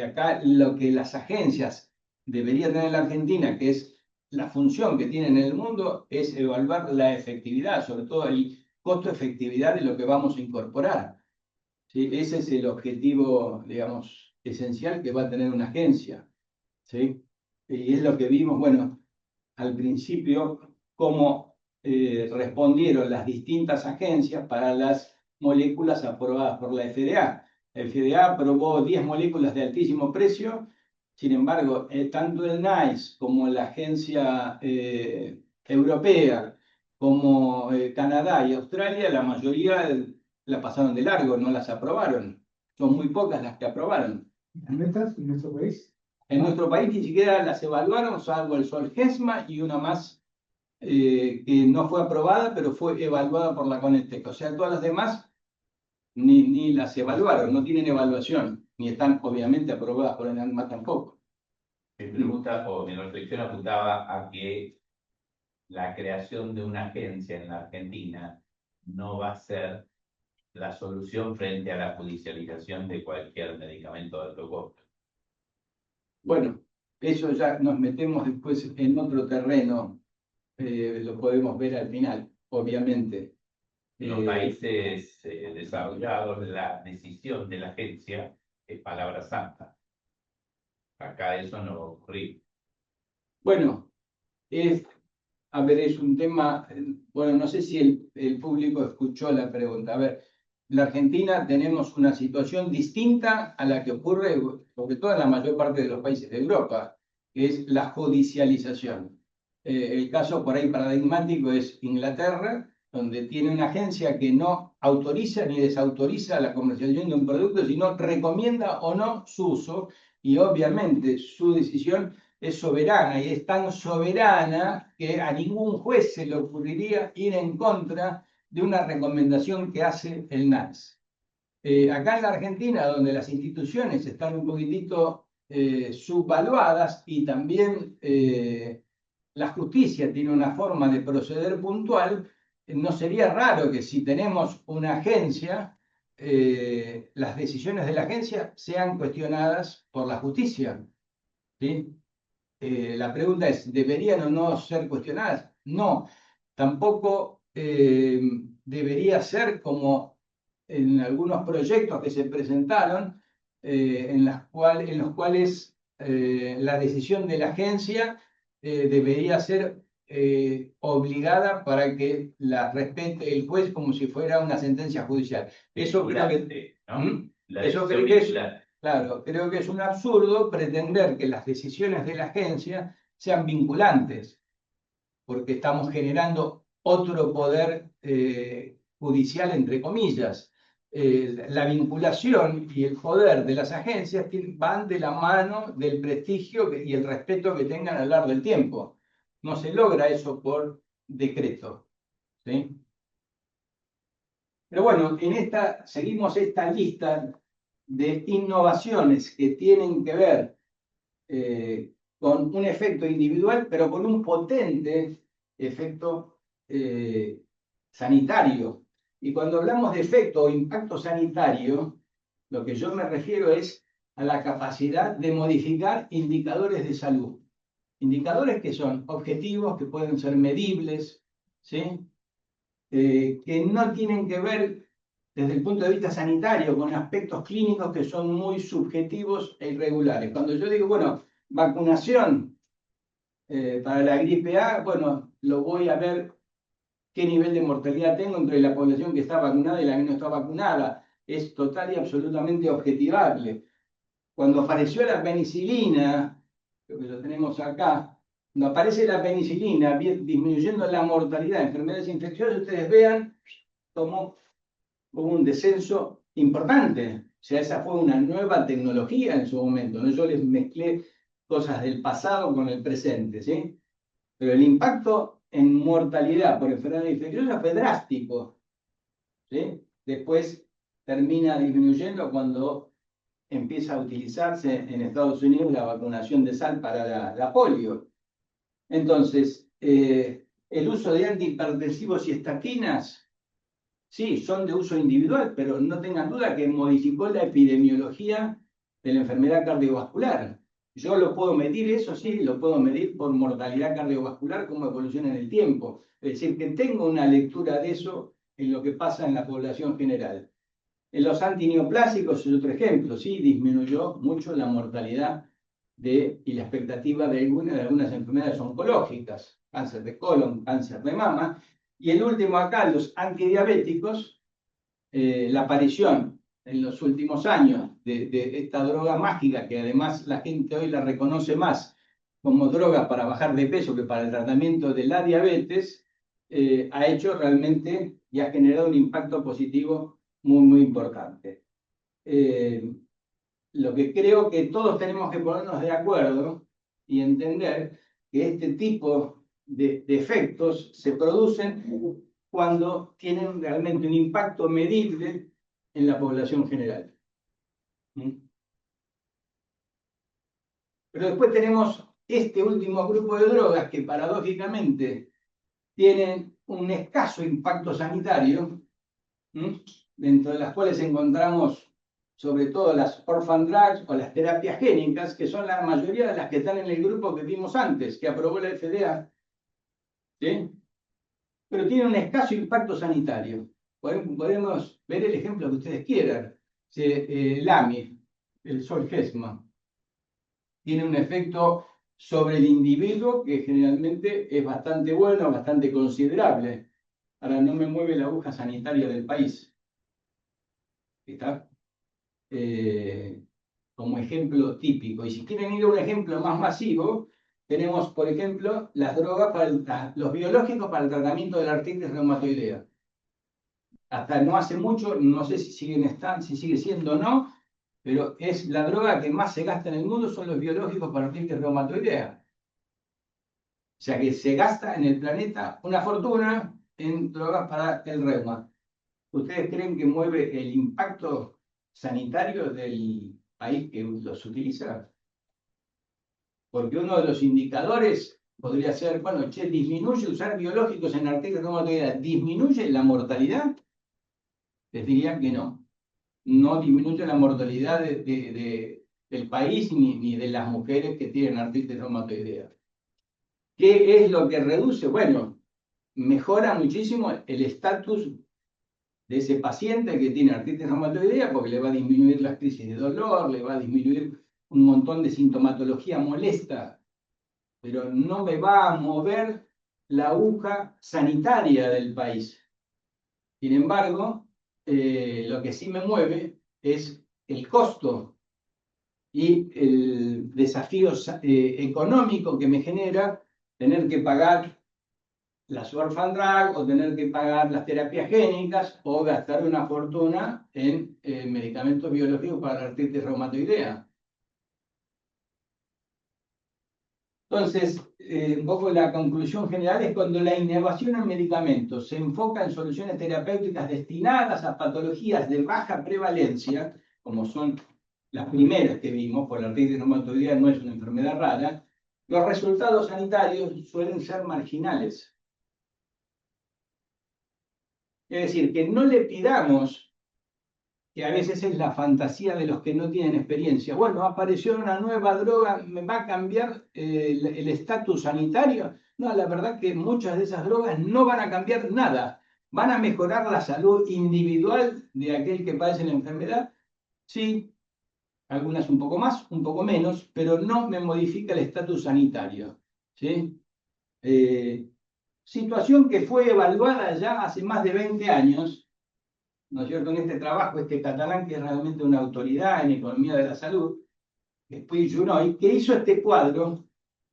Acá lo que las agencias deberían tener en la Argentina, que es la función que tienen en el mundo, es evaluar la efectividad, sobre todo el costo-efectividad de lo que vamos a incorporar. ¿sí? Ese es el objetivo, digamos, esencial que va a tener una agencia, ¿sí? Y es lo que vimos, bueno, al principio, cómo respondieron las distintas agencias para las moléculas aprobadas por la FDA. La FDA aprobó 10 moléculas de altísimo precio, sin embargo, tanto el NICE como la agencia europea, como Canadá y Australia, la mayoría la pasaron de largo, no las aprobaron. Son muy pocas las que aprobaron. ¿Metas en nuestro país? En nuestro país ni siquiera las evaluaron, salvo el Solgesma y una más que no fue aprobada, pero fue evaluada por la Conetec. O sea, todas las demás ni las evaluaron, no tienen evaluación, ni están obviamente aprobadas por el ANMA tampoco. Mi pregunta o mi reflexión apuntaba a que la creación de una agencia en la Argentina no va a ser la solución frente a la judicialización de cualquier medicamento de alto costo. Bueno, eso ya nos metemos después en otro terreno, lo podemos ver al final, obviamente. En los países desarrollados, la decisión de la agencia es palabra santa. Acá eso no va a ocurrir. Bueno, a ver, es un tema, bueno, no sé si el público escuchó la pregunta. A ver, en la Argentina tenemos una situación distinta a la que ocurre, sobre todo en la mayor parte de los países de Europa, que es la judicialización. El caso por ahí paradigmático es Inglaterra, donde tiene una agencia que no autoriza ni desautoriza la comercialización de un producto, sino recomienda o no su uso, y obviamente su decisión es soberana, y es tan soberana que a ningún juez se le ocurriría ir en contra de una recomendación que hace el NAS. Acá en la Argentina, donde las instituciones están un poquitito subvaluadas y también la justicia tiene una forma de proceder puntual, no sería raro que si tenemos una agencia, las decisiones de la agencia sean cuestionadas por la justicia, ¿sí? La pregunta es, ¿deberían o no ser cuestionadas? No, tampoco debería ser como en algunos proyectos que se presentaron, en los cuales la decisión de la agencia debería ser obligada para que la respete el juez como si fuera una sentencia judicial. Eso creo que, ¿no? eso creo que es, claro, creo que es un absurdo pretender que las decisiones de la agencia sean vinculantes, porque estamos generando otro poder judicial, entre comillas. La vinculación y el poder de las agencias van de la mano del prestigio y el respeto que tengan a lo largo del tiempo. No se logra eso por decreto, ¿sí? Pero bueno, seguimos esta lista de innovaciones que tienen que ver con un efecto individual, pero con un potente efecto sanitario. Y cuando hablamos de efecto o impacto sanitario, lo que yo me refiero es a la capacidad de modificar indicadores de salud. Indicadores que son objetivos, que pueden ser medibles, ¿sí? Que no tienen que ver desde el punto de vista sanitario con aspectos clínicos que son muy subjetivos e irregulares. Cuando yo digo, bueno, vacunación para la gripe A, bueno, lo voy a ver qué nivel de mortalidad tengo entre la población que está vacunada y la que no está vacunada. Es total y absolutamente objetivable. Cuando apareció la penicilina, lo que lo tenemos acá, cuando aparece la penicilina disminuyendo la mortalidad de enfermedades infecciosas, ustedes vean como hubo un descenso importante. O sea, esa fue una nueva tecnología en su momento, ¿no? Yo les mezclé cosas del pasado con el presente, ¿sí? Pero el impacto en mortalidad por enfermedad infecciosa fue drástico, ¿sí? Después termina disminuyendo cuando empieza a utilizarse en Estados Unidos la vacunación de sal para la polio. Entonces, el uso de antihipertensivos y estatinas, sí, son de uso individual, pero no tengan duda que modificó la epidemiología de la enfermedad cardiovascular. Yo lo puedo medir, eso sí, lo puedo medir por mortalidad cardiovascular, cómo evoluciona en el tiempo. Es decir, que tengo una lectura de eso en lo que pasa en la población general. Los antineoplásicos es otro ejemplo, ¿sí? Disminuyó mucho la mortalidad y la expectativa de algunas enfermedades oncológicas, cáncer de colon, cáncer de mama. Y el último acá, los antidiabéticos, la aparición en los últimos años de esta droga mágica, que además la gente hoy la reconoce más como droga para bajar de peso que para el tratamiento de la diabetes, ha hecho realmente y ha generado un impacto positivo muy, muy importante. Lo que creo que todos tenemos que ponernos de acuerdo y entender que este tipo de efectos se producen cuando tienen realmente un impacto medible en la población general. Pero después tenemos este último grupo de drogas que paradójicamente tienen un escaso impacto sanitario, dentro de las cuales encontramos sobre todo las orphan drugs o las terapias génicas, que son la mayoría de las que están en el grupo que vimos antes, que aprobó la FDA, ¿sí? Pero tienen un escaso impacto sanitario. Podemos ver el ejemplo que ustedes quieran. El AMI, el Zolgensma, tiene un efecto sobre el individuo que generalmente es bastante bueno, bastante considerable. Ahora no me mueve la aguja sanitaria del país. ¿Está? Como ejemplo típico. Y si quieren ir a un ejemplo más masivo, tenemos, por ejemplo, las drogas los biológicos para el tratamiento de la artritis reumatoidea. Hasta no hace mucho, no sé si si sigue siendo o no, pero es la droga que más se gasta en el mundo, son los biológicos para artritis reumatoidea. O sea que se gasta en el planeta una fortuna en drogas para el reuma. ¿Ustedes creen que mueve el impacto sanitario del país que los utiliza? Porque uno de los indicadores podría ser, bueno, che, ¿disminuye usar biológicos en artritis reumatoidea? ¿Disminuye la mortalidad? Les diría que no. No disminuye la mortalidad del país ni de las mujeres que tienen artritis reumatoidea. ¿Qué es lo que reduce? Bueno, mejora muchísimo el estatus de ese paciente que tiene artritis reumatoidea, porque le va a disminuir las crisis de dolor, le va a disminuir un montón de sintomatología molesta, pero no me va a mover la aguja sanitaria del país. Sin embargo, lo que sí me mueve es el costo y el desafío económico que me genera tener que pagar las orphan drugs o tener que pagar las terapias génicas o gastar una fortuna en medicamentos biológicos para la artritis reumatoidea. Entonces, un poco la conclusión general es cuando la innovación en medicamentos se enfoca en soluciones terapéuticas destinadas a patologías de baja prevalencia, como son las primeras que vimos, por la artritis reumatoidea no es una enfermedad rara, los resultados sanitarios suelen ser marginales. Es decir, que no le pidamos, que a veces es la fantasía de los que no tienen experiencia, bueno, apareció una nueva droga, ¿me va a cambiar el estatus sanitario? No, la verdad que muchas de esas drogas no van a cambiar nada. ¿Van a mejorar la salud individual de aquel que padece la enfermedad? Sí, algunas un poco más, un poco menos, pero no me modifica el estatus sanitario. ¿Sí? Situación que fue evaluada ya hace más de 20 años, ¿no es cierto?, en este trabajo, este catalán que es realmente una autoridad en economía de la salud, que es Puig Junoy, que hizo este cuadro,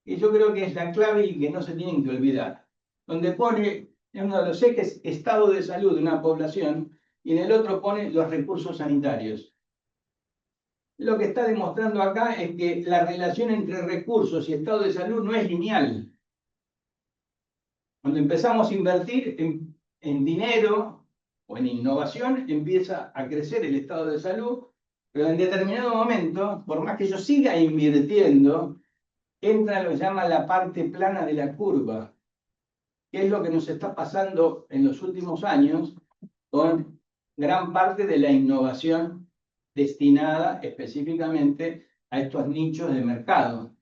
que yo creo que es la clave y que no se tienen que olvidar, donde pone en uno de los ejes estado de salud de una población y en el otro pone los recursos sanitarios. Lo que está demostrando acá es que la relación entre recursos y estado de salud no es lineal. Cuando empezamos a invertir en dinero o en innovación, empieza a crecer el estado de salud, pero en determinado momento, por más que yo siga invirtiendo, entra lo que llama la parte plana de la curva, que es lo que nos está pasando en los últimos años con gran parte de la innovación destinada específicamente a estos nichos de mercado.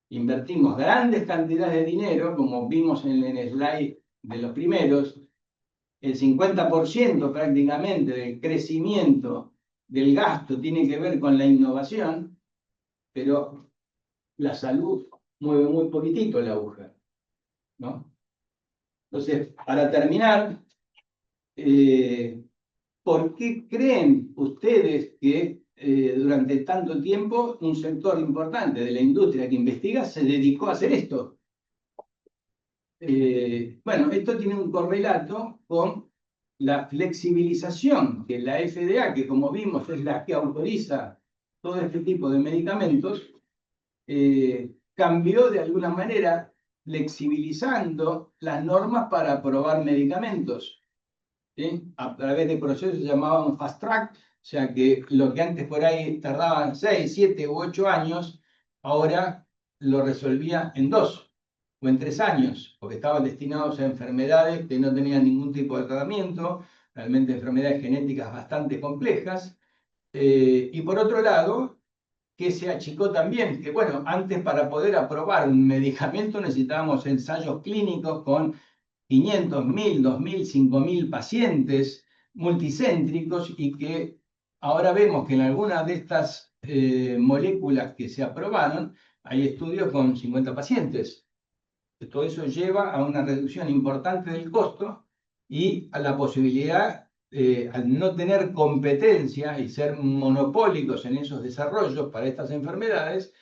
Invertimos grandes cantidades de dinero, como vimos en el slide de los primeros, el 50% prácticamente del crecimiento del gasto tiene que ver con la innovación, pero la salud mueve muy poquitito la aguja, ¿no? Entonces, para terminar, ¿por qué creen ustedes que durante tanto tiempo un sector importante de la industria que investiga se dedicó a hacer esto? Bueno, esto tiene un correlato con la flexibilización que la FDA, que como vimos es la que autoriza todo este tipo de medicamentos, cambió de alguna manera flexibilizando las normas para aprobar medicamentos, ¿sí? A través de procesos que se llamaban fast track, o sea que lo que antes por ahí tardaban 6, 7 u 8 años, ahora lo resolvía en 2 o en 3 años, porque estaban destinados a enfermedades que no tenían ningún tipo de tratamiento, realmente enfermedades genéticas bastante complejas. Y por otro lado, que se achicó también, que bueno, antes para poder aprobar un medicamento necesitábamos ensayos clínicos con 500, 1000, 2000, 5000 pacientes multicéntricos y que ahora vemos que en algunas de estas moléculas que se aprobaron hay estudios con 50 pacientes. Todo eso lleva a una reducción importante del costo y a la posibilidad, al no tener competencia y ser monopólicos en esos desarrollos para estas enfermedades,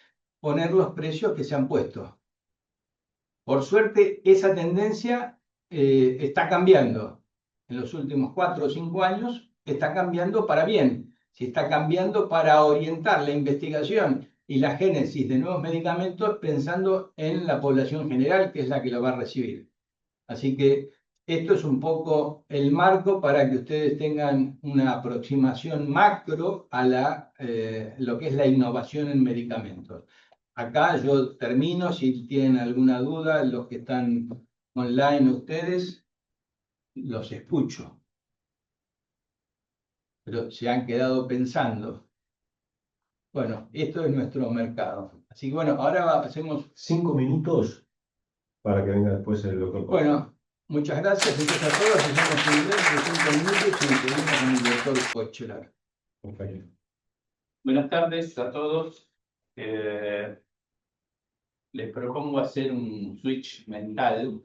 poner los precios que se han puesto. Por suerte, esa tendencia está cambiando. En los últimos 4 o 5 años está cambiando para bien. Si está cambiando para orientar la investigación y la génesis de nuevos medicamentos pensando en la población general, que es la que lo va a recibir. Así que esto es un poco el marco para que ustedes tengan una aproximación macro a lo que es la innovación en medicamentos. Acá yo termino, si tienen alguna duda, los que están online ustedes, los escucho. Pero se han quedado pensando. Bueno, esto es nuestro mercado. Así que bueno, ahora hacemos... 5 minutos para que venga después el doctor. Bueno, muchas gracias entonces a todos. Hacemos un break de 5 minutos y seguimos con el doctor Kochelar. Compañero. Buenas tardes a todos. Les propongo hacer un switch mental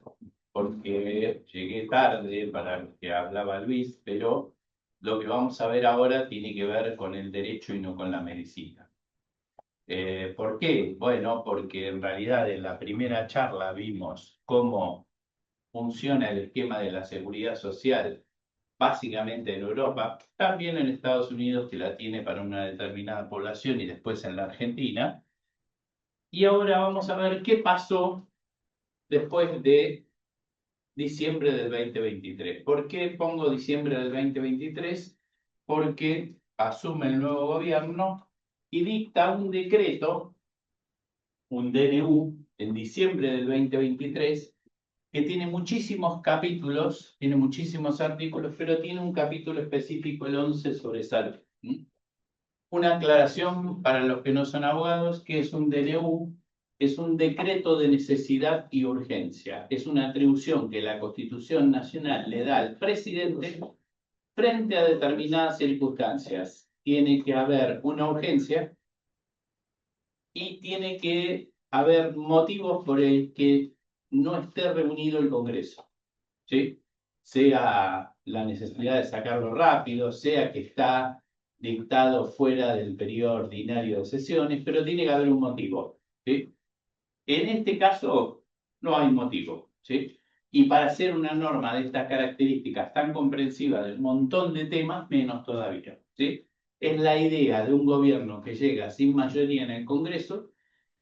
porque llegué tarde para lo que hablaba Luis, pero lo que vamos a ver ahora tiene que ver con el derecho y no con la medicina. ¿Por qué? Bueno, porque en realidad en la primera charla vimos cómo funciona el esquema de la seguridad social, básicamente en Europa, también en Estados Unidos, que la tiene para una determinada población, y después en la Argentina. Y ahora vamos a ver qué pasó después de diciembre del 2023. ¿Por qué pongo diciembre del 2023? Porque asume el nuevo gobierno y dicta un decreto, un DNU, en diciembre del 2023, que tiene muchísimos capítulos, tiene muchísimos artículos, pero tiene un capítulo específico, el 11, sobre salud. Una aclaración para los que no son abogados, que es un DNU, es un decreto de necesidad y urgencia. Es una atribución que la Constitución Nacional le da al presidente frente a determinadas circunstancias. Tiene que haber una urgencia y tiene que haber motivos por el que no esté reunido el Congreso, ¿sí? Sea la necesidad de sacarlo rápido, sea que está dictado fuera del periodo ordinario de sesiones, pero tiene que haber un motivo, ¿sí? En este caso no hay motivo, ¿sí? Y para hacer una norma de estas características tan comprensiva de un montón de temas, menos todavía, ¿sí? Es la idea de un gobierno que llega sin mayoría en el Congreso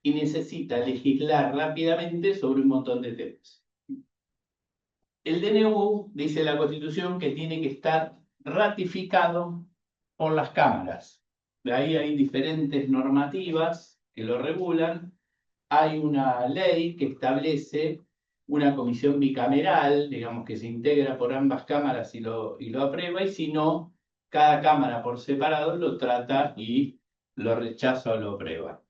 y necesita legislar rápidamente sobre un montón de temas. El DNU, dice la Constitución, que tiene que estar ratificado por las cámaras. De ahí hay diferentes normativas que lo regulan. Hay una ley que establece una comisión bicameral, digamos, que se integra por ambas cámaras y lo aprueba, y si no, cada cámara por separado lo trata y lo rechaza o lo aprueba.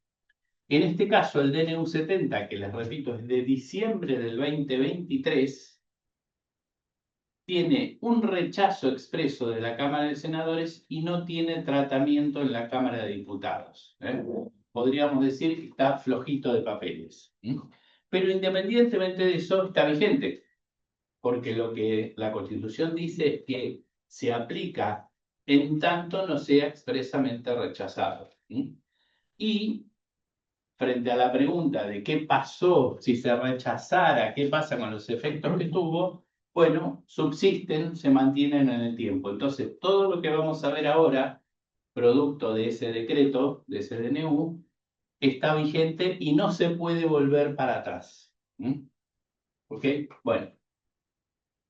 En este caso, el DNU 70, que les repito es de diciembre del 2023, tiene un rechazo expreso de la Cámara de Senadores y no tiene tratamiento en la Cámara de Diputados. Podríamos decir que está flojito de papeles. Pero independientemente de eso, está vigente, porque lo que la Constitución dice es que se aplica en tanto no sea expresamente rechazado. Y frente a la pregunta de qué pasó si se rechazara, qué pasa con los efectos que tuvo, bueno, subsisten, se mantienen en el tiempo. Entonces, todo lo que vamos a ver ahora, producto de ese decreto, de ese DNU, está vigente y no se puede volver para atrás. ¿Ok? Bueno.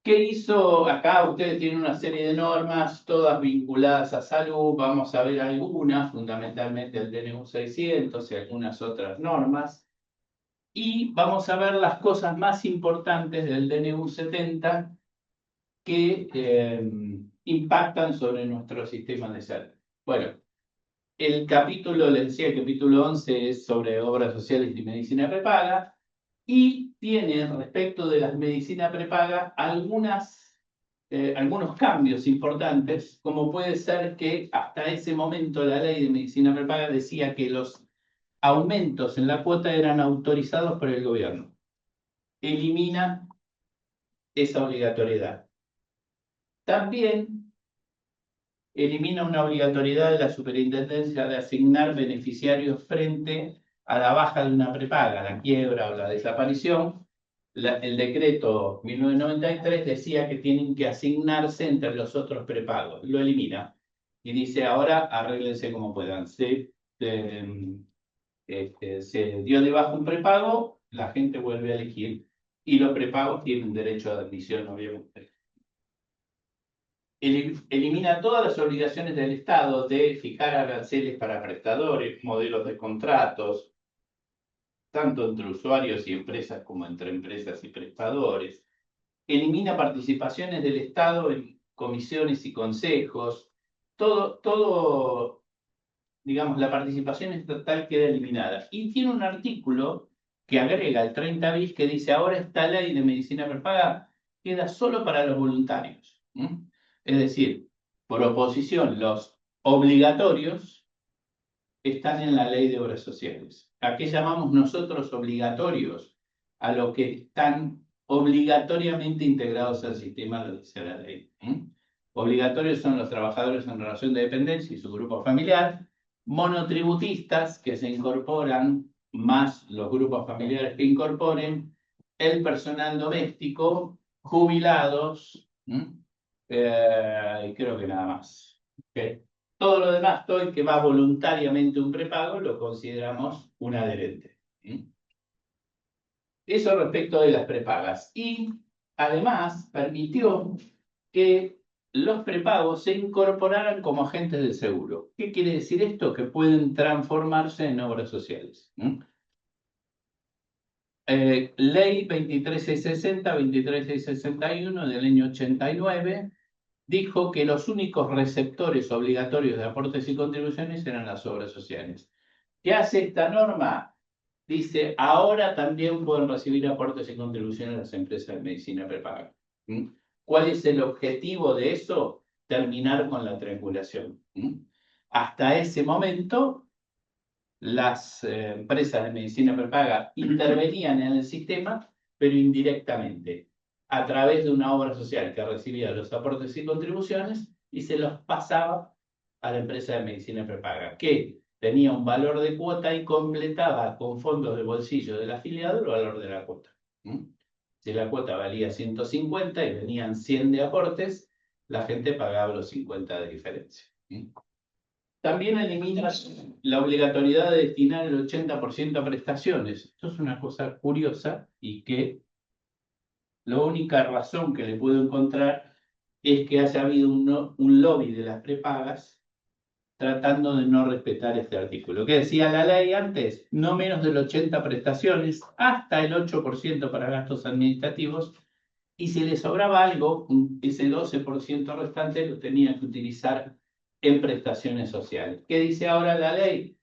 ¿Qué hizo acá? Ustedes tienen una serie de normas, todas vinculadas a salud. Vamos a ver algunas, fundamentalmente el DNU 600 y algunas otras normas. Y vamos a ver las cosas más importantes del DNU 70 que impactan sobre nuestro sistema de salud. Bueno, el capítulo, les decía, el capítulo 11 es sobre obras sociales y medicina prepaga. Y tiene, respecto de las medicinas prepaga, algunos cambios importantes, como puede ser que hasta ese momento la ley de medicina prepaga decía que los aumentos en la cuota eran autorizados por el gobierno. Elimina esa obligatoriedad. También elimina una obligatoriedad de la superintendencia de asignar beneficiarios frente a la baja de una prepaga, la quiebra o la desaparición. El decreto 1993 decía que tienen que asignarse entre los otros prepagos. Lo elimina y dice ahora arréglense como puedan. Se dio de baja un prepago, la gente vuelve a elegir y los prepagos tienen derecho de admisión, obviamente. Elimina todas las obligaciones del Estado de fijar aranceles para prestadores, modelos de contratos, tanto entre usuarios y empresas como entre empresas y prestadores. Elimina participaciones del Estado en comisiones y consejos. Todo, digamos, la participación estatal queda eliminada. Y tiene un artículo que agrega el 30 bis que dice ahora esta ley de medicina prepaga queda solo para los voluntarios. Es decir, por oposición, los obligatorios están en la ley de obras sociales. ¿A qué llamamos nosotros obligatorios? A los que están obligatoriamente integrados al sistema de la ley. Obligatorios son los trabajadores en relación de dependencia y su grupo familiar, monotributistas que se incorporan, más los grupos familiares que incorporen, el personal doméstico, jubilados, y creo que nada más. ¿Okay? Todo lo demás, todo el que va voluntariamente un prepago, lo consideramos un adherente. Eso respecto de las prepagas. Y además permitió que los prepagos se incorporaran como agentes del seguro. ¿Qué quiere decir esto? Que pueden transformarse en obras sociales. Ley 23660, 23661 del año 89 dijo que los únicos receptores obligatorios de aportes y contribuciones eran las obras sociales. ¿Qué hace esta norma? Dice, ahora también pueden recibir aportes y contribuciones las empresas de medicina prepaga. ¿Cuál es el objetivo de eso? Terminar con la triangulación. Hasta ese momento, las empresas de medicina prepaga intervenían en el sistema, pero indirectamente, a través de una obra social que recibía los aportes y contribuciones y se los pasaba a la empresa de medicina prepaga, que tenía un valor de cuota y completaba con fondos de bolsillo del afiliado el valor de la cuota. Si la cuota valía 150 y venían 100 de aportes, la gente pagaba los 50 de diferencia. También elimina la obligatoriedad de destinar el 80% a prestaciones. Esto es una cosa curiosa y que la única razón que le puedo encontrar es que haya habido un lobby de las prepagas tratando de no respetar este artículo. ¿Qué decía la ley antes? No menos del 80 prestaciones, hasta el 8% para gastos administrativos, y si le sobraba algo, ese 12% restante lo tenía que utilizar en prestaciones sociales. ¿Qué dice ahora la ley?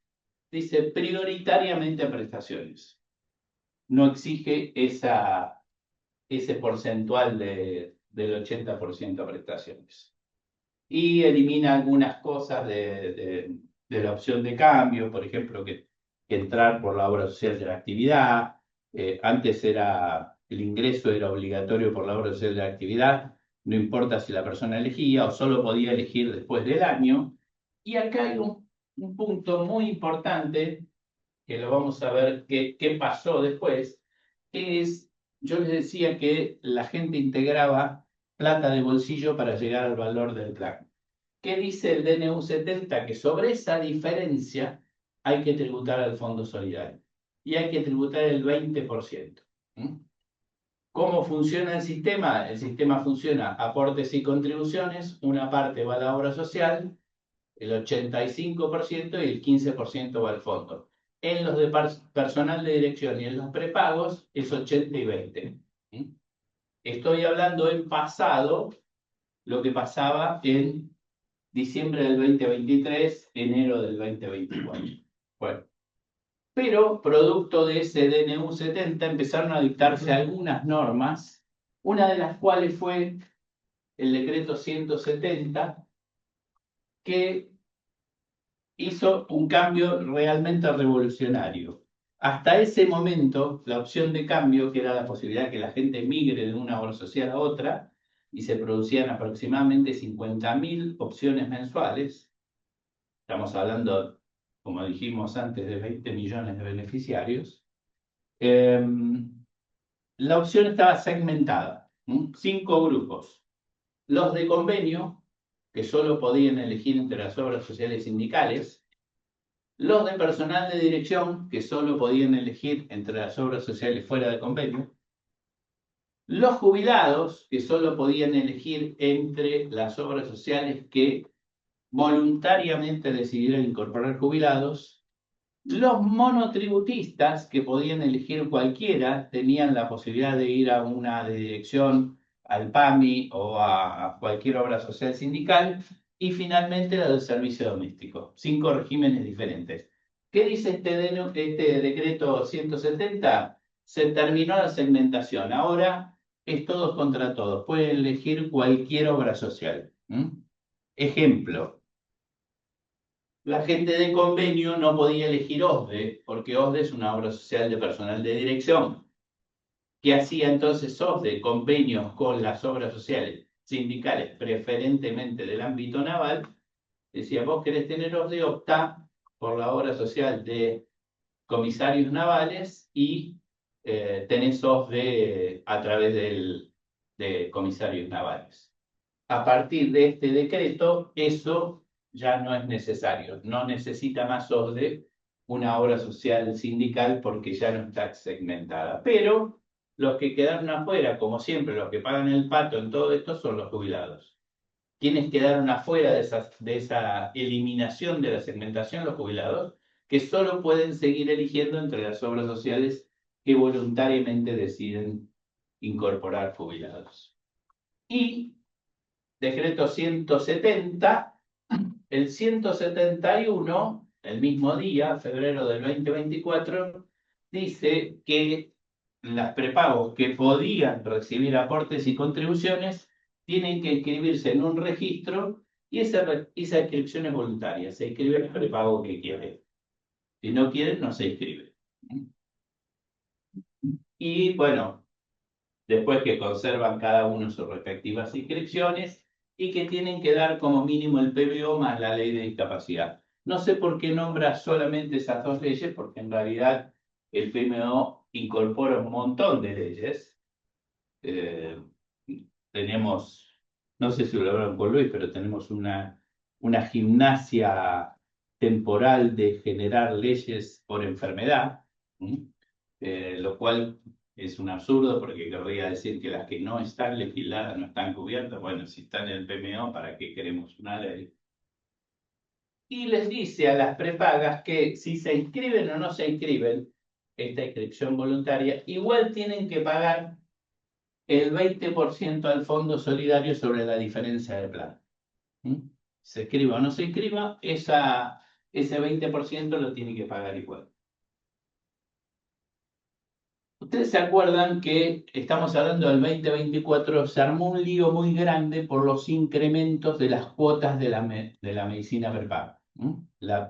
Dice prioritariamente prestaciones. No exige ese porcentual de del 80% a prestaciones. Y elimina algunas cosas de la opción de cambio, por ejemplo, que entrar por la obra social de la actividad. Antes el ingreso era obligatorio por la obra social de la actividad, no importa si la persona elegía o solo podía elegir después del año. Y acá hay un punto muy importante, que lo vamos a ver qué pasó después, que es, yo les decía que la gente integraba plata de bolsillo para llegar al valor del plan. ¿Qué dice el DNU 70? Que sobre esa diferencia hay que tributar al Fondo Solidario y hay que tributar el 20%. ¿Cómo funciona el sistema? El sistema funciona aportes y contribuciones, una parte va a la obra social, el 85% y el 15% va al fondo. En los de personal de dirección y en los prepagos es 80 y 20. Estoy hablando en pasado, lo que pasaba en diciembre del 2023, enero del 2024. Bueno, pero producto de ese DNU 70 empezaron a dictarse algunas normas, una de las cuales fue el decreto 170, que hizo un cambio realmente revolucionario. Hasta ese momento, la opción de cambio, que era la posibilidad que la gente migre de una obra social a otra, y se producían aproximadamente 50.000 opciones mensuales. Estamos hablando, como dijimos antes, de 20 millones de beneficiarios. La opción estaba segmentada, 5 grupos. Los de convenio, que solo podían elegir entre las obras sociales sindicales. Los de personal de dirección, que solo podían elegir entre las obras sociales fuera de convenio. Los jubilados, que solo podían elegir entre las obras sociales que voluntariamente decidieron incorporar jubilados. Los monotributistas, que podían elegir cualquiera, tenían la posibilidad de ir a una de dirección, al PAMI o a cualquier obra social sindical. Y finalmente la del servicio doméstico. 5 regímenes diferentes. ¿Qué dice este decreto 170? Se terminó la segmentación. Ahora es todos contra todos. Pueden elegir cualquier obra social. Ejemplo. La gente de convenio no podía elegir OSDE, porque OSDE es una obra social de personal de dirección. ¿Qué hacía entonces OSDE? Convenios con las obras sociales sindicales, preferentemente del ámbito naval. Decía, vos querés tener OSDE, optá por la obra social de comisarios navales y tenés OSDE a través de comisarios navales. A partir de este decreto, eso ya no es necesario. No necesita más OSDE una obra social sindical porque ya no está segmentada. Pero los que quedaron afuera, como siempre, los que pagan el pato en todo esto son los jubilados. ¿Quiénes quedaron afuera de esa eliminación de la segmentación? Los jubilados, que solo pueden seguir eligiendo entre las obras sociales que voluntariamente deciden incorporar jubilados. Y decreto 170, el 171, el mismo día, febrero del 2024, dice que las prepagos que podían recibir aportes y contribuciones tienen que inscribirse en un registro y esa inscripción es voluntaria. Se inscribe el prepago que quiere. Si no quieren, no se inscribe. Y bueno, después que conservan cada uno sus respectivas inscripciones y que tienen que dar como mínimo el PBO más la ley de discapacidad. No sé por qué nombra solamente esas 2 leyes, porque en realidad el PMO incorpora un montón de leyes. Tenemos, no sé si lo hablaron con Luis, pero tenemos una gimnasia temporal de generar leyes por enfermedad, lo cual es un absurdo porque querría decir que las que no están legisladas no están cubiertas. Bueno, si están en el PMO, ¿para qué queremos una ley? Y les dice a las prepagas que si se inscriben o no se inscriben, esta inscripción voluntaria, igual tienen que pagar el 20% al Fondo Solidario sobre la diferencia de plan. Se inscriba o no se inscriba, ese 20% lo tiene que pagar igual. Ustedes se acuerdan que estamos hablando del 2024, se armó un lío muy grande por los incrementos de las cuotas de la medicina prepaga.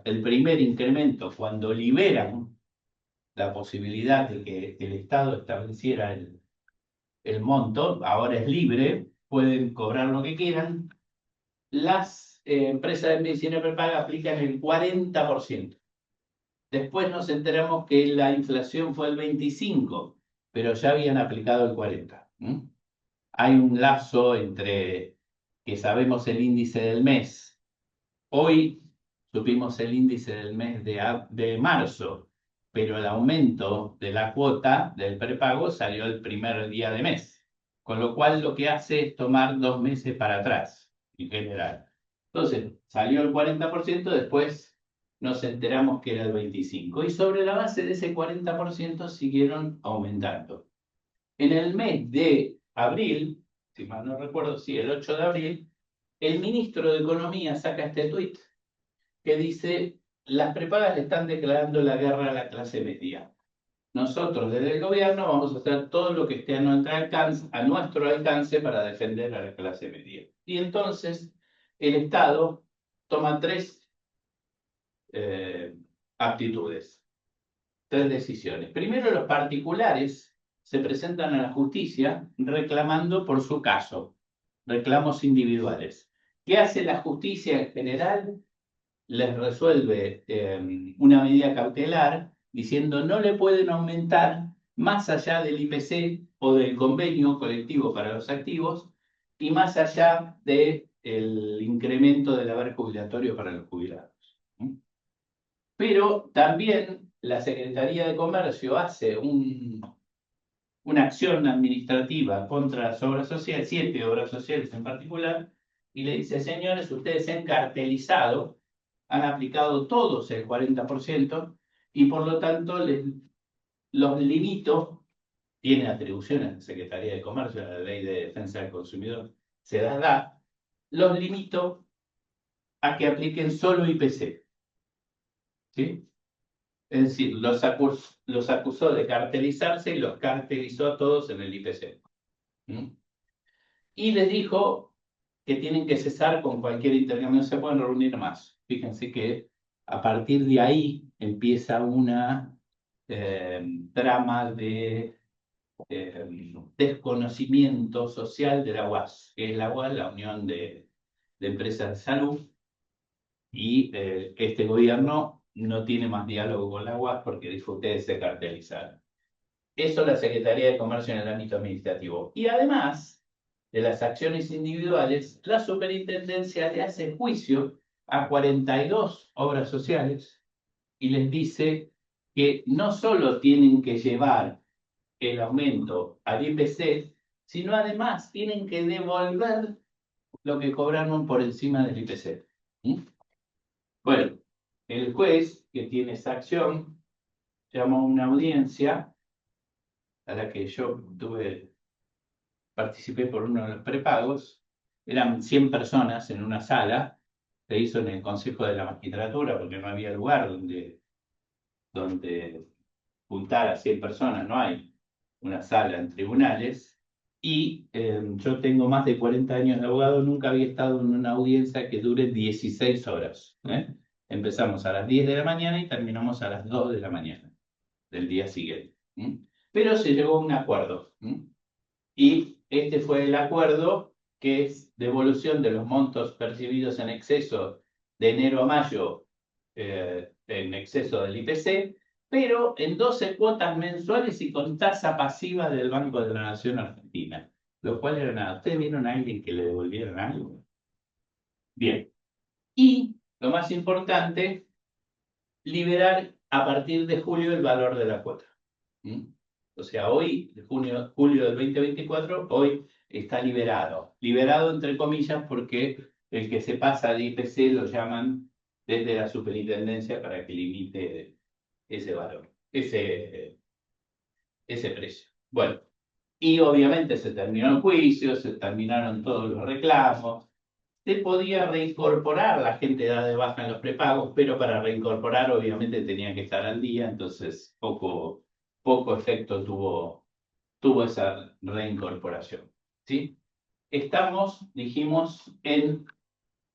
El primer incremento, cuando liberan la posibilidad de que el Estado estableciera el monto, ahora es libre, pueden cobrar lo que quieran, las empresas de medicina prepaga aplican el 40%. Después nos enteramos que la inflación fue el 25%, pero ya habían aplicado el 40%. Hay un lapso entre que sabemos el índice del mes. Hoy supimos el índice del mes de marzo, pero el aumento de la cuota del prepago salió el primer día de mes, con lo cual lo que hace es tomar 2 meses para atrás, en general. Entonces, salió el 40%, después nos enteramos que era el 25%, y sobre la base de ese 40% siguieron aumentando. En el mes de abril, si mal no recuerdo, sí, el 8 de abril, el ministro de Economía saca este tuit que dice: las prepagas le están declarando la guerra a la clase media. Nosotros desde el gobierno vamos a hacer todo lo que esté a nuestro alcance para defender a la clase media. Y entonces el Estado toma tres actitudes, tres decisiones. Primero, los particulares se presentan a la justicia reclamando por su caso, reclamos individuales. ¿Qué hace la justicia en general? Les resuelve una medida cautelar diciendo no le pueden aumentar más allá del IPC o del convenio colectivo para los activos y más allá del incremento del haber jubilatorio para los jubilados. Pero también la Secretaría de Comercio hace una acción administrativa contra las obras sociales, 7 obras sociales en particular, y le dice: señores, ustedes se han cartelizado, han aplicado todos el 40%, y por lo tanto los limito, tiene atribuciones la Secretaría de Comercio, la Ley de Defensa del Consumidor se las da, los limito a que apliquen solo IPC. ¿Sí? Es decir, los acusó de cartelizarse y los cartelizó a todos en el IPC. Y les dijo que tienen que cesar con cualquier intercambio, no se pueden reunir más. Fíjense que a partir de ahí empieza una trama de desconocimiento social de la UAS, que es la UAS, la Unión de Empresas de Salud, y este gobierno no tiene más diálogo con la UAS porque dijo: ustedes se cartelizaron. Eso la Secretaría de Comercio en el ámbito administrativo. Y además de las acciones individuales, la superintendencia le hace juicio a 42 obras sociales y les dice que no solo tienen que llevar el aumento al IPC, sino además tienen que devolver lo que cobraron por encima del IPC. Bueno, el juez que tiene esa acción llamó a una audiencia a la que yo participé por uno de los prepagos. Eran 100 personas en una sala, se hizo en el Consejo de la Magistratura porque no había lugar donde juntar a 100 personas, no hay una sala en tribunales. Y yo tengo más de 40 años de abogado, nunca había estado en una audiencia que dure 16 horas. Empezamos a las 10 de la mañana y terminamos a las 2 de la mañana del día siguiente. Pero se llegó a un acuerdo. Y este fue el acuerdo, que es devolución de los montos percibidos en exceso de enero a mayo, en exceso del IPC, pero en 12 cuotas mensuales y con tasa pasiva del Banco de la Nación Argentina. Lo cual era nada. ¿Ustedes vieron a alguien que le devolvieran algo? Bien. Y, lo más importante, liberar a partir de julio el valor de la cuota. O sea, hoy, julio del 2024, hoy está liberado. Liberado entre comillas porque el que se pasa de IPC lo llaman desde la superintendencia para que limite ese valor, ese precio. Bueno, y obviamente se terminó el juicio, se terminaron todos los reclamos. Se podía reincorporar la gente dada de baja en los prepagos, pero para reincorporar obviamente tenía que estar al día, entonces poco poco efecto tuvo esa reincorporación, ¿sí? Estamos, dijimos, en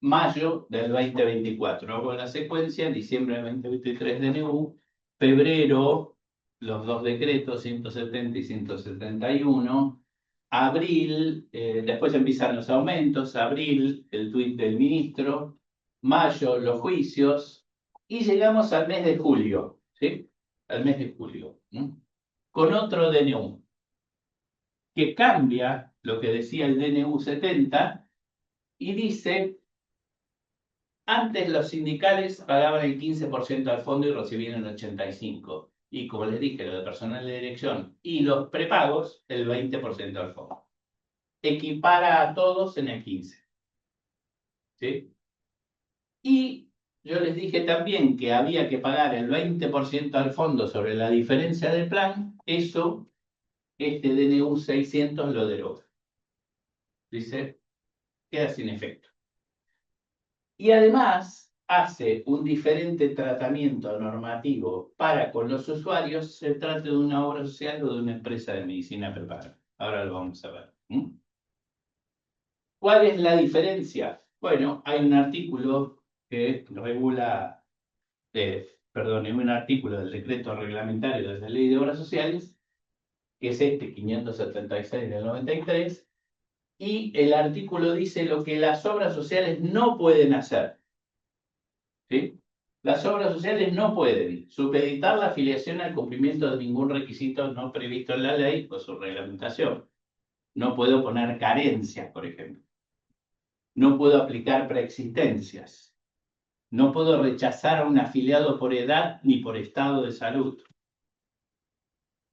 mayo del 2024. Hago la secuencia, diciembre del 2023 DNU, febrero, los dos decretos, 170 y 171, abril, después empiezan los aumentos, abril, el tuit del ministro, mayo, los juicios, y llegamos al mes de julio, ¿sí? Al mes de julio, con otro DNU, que cambia lo que decía el DNU 70 y dice: antes los sindicales pagaban el 15% al fondo y recibían el 85%. Y como les dije, lo de personal de dirección y los prepagos, el 20% al fondo. Equipara a todos en el 15%. ¿Sí? Y yo les dije también que había que pagar el 20% al fondo sobre la diferencia del plan. Eso, este DNU 600 lo deroga. Dice, queda sin efecto. Y además hace un diferente tratamiento normativo para con los usuarios, se trate de una obra social o de una empresa de medicina preparada. Ahora lo vamos a ver. ¿Cuál es la diferencia? Bueno, hay un artículo que regula, un artículo del decreto reglamentario de la Ley de Obras Sociales, que es este 576 del 93, y el artículo dice lo que las obras sociales no pueden hacer. ¿Sí? Las obras sociales no pueden supeditar la afiliación al cumplimiento de ningún requisito no previsto en la ley o su reglamentación. No puedo poner carencias, por ejemplo. No puedo aplicar preexistencias. No puedo rechazar a un afiliado por edad ni por estado de salud.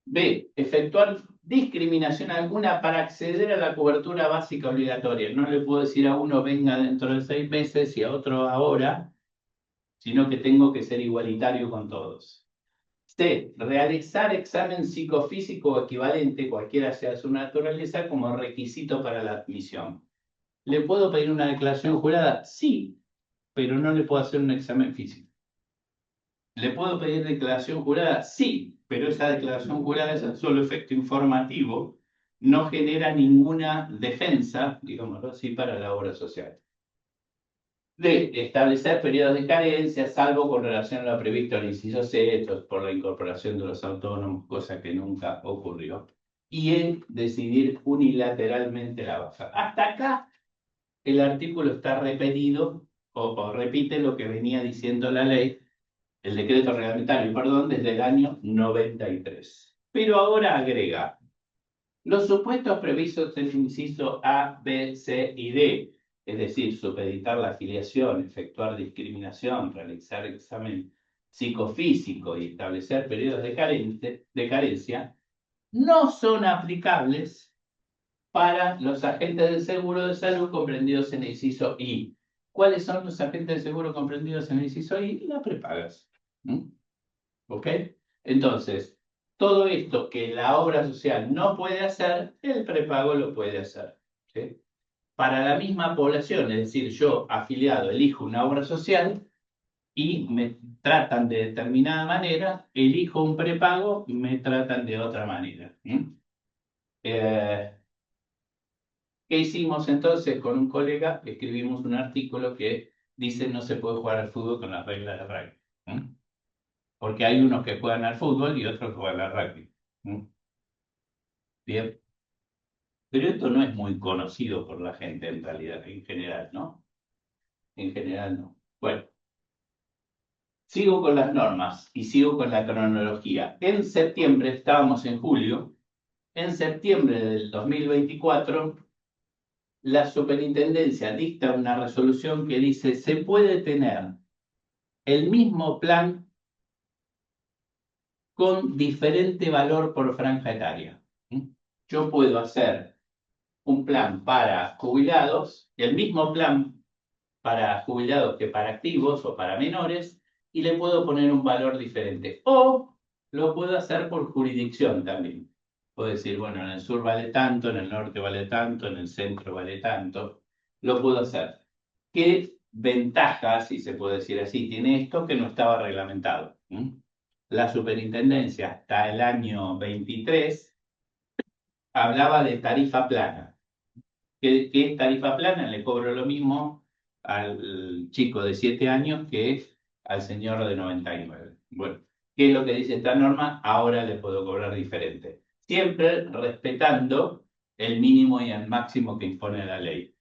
B. Efectuar discriminación alguna para acceder a la cobertura básica obligatoria. No le puedo decir a uno venga dentro de 6 meses y a otro ahora, sino que tengo que ser igualitario con todos. C. Realizar examen psicofísico o equivalente, cualquiera sea su naturaleza, como requisito para la admisión. ¿Le puedo pedir una declaración jurada? Sí, pero no le puedo hacer un examen físico. ¿Le puedo pedir declaración jurada? Sí, pero esa declaración jurada es a solo efecto informativo, no genera ninguna defensa, digámoslo así, para la obra social. De establecer periodos de carencia, salvo con relación a lo previsto en el inciso C, esto es por la incorporación de los autónomos, cosa que nunca ocurrió, y en decidir unilateralmente la baja. Hasta acá el artículo está repetido o repite lo que venía diciendo la ley, el decreto reglamentario, perdón, desde el año 93. Pero ahora agrega los supuestos previstos en el inciso A, B, C y D, es decir, supeditar la afiliación, efectuar discriminación, realizar examen psicofísico y establecer periodos de carencia, no son aplicables para los agentes del seguro de salud comprendidos en el inciso I. ¿Cuáles son los agentes de seguro comprendidos en el inciso I? Las prepagas. ¿Ok? Entonces, todo esto que la obra social no puede hacer, el prepago lo puede hacer. ¿Sí? Para la misma población, es decir, yo afiliado elijo una obra social y me tratan de determinada manera, elijo un prepago y me tratan de otra manera. ¿Qué hicimos entonces con un colega? Escribimos un artículo que dice no se puede jugar al fútbol con las reglas de rugby. Porque hay unos que juegan al fútbol y otros que juegan al rugby. Bien. Pero esto no es muy conocido por la gente en realidad, en general, ¿no? En general no. Bueno, sigo con las normas y sigo con la cronología. En septiembre, estábamos en julio, en septiembre del 2024, la superintendencia dicta una resolución que dice se puede tener el mismo plan con diferente valor por franja etaria. Yo puedo hacer un plan para jubilados, el mismo plan para jubilados que para activos o para menores, y le puedo poner un valor diferente. O lo puedo hacer por jurisdicción también. Puedo decir, bueno, en el sur vale tanto, en el norte vale tanto, en el centro vale tanto. Lo puedo hacer. ¿Qué ventajas, si se puede decir así, tiene esto que no estaba reglamentado? la superintendencia hasta el año 23 hablaba de tarifa plana. ¿Qué es tarifa plana? Le cobro lo mismo al chico de 7 años que al señor de 99. Bueno, ¿qué es lo que dice esta norma? Ahora le puedo cobrar diferente. Siempre respetando el mínimo y el máximo que impone la ley.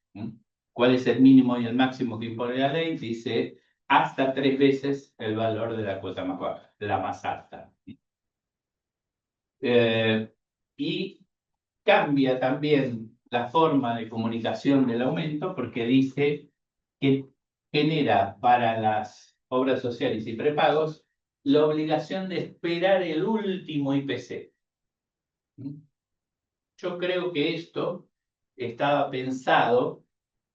¿Cuál es el mínimo y el máximo que impone la ley? Dice hasta 3 veces el valor de la cuota más baja, la más alta. Y cambia también la forma de comunicación del aumento porque dice que genera para las obras sociales y prepagos la obligación de esperar el último IPC. Yo creo que esto estaba pensado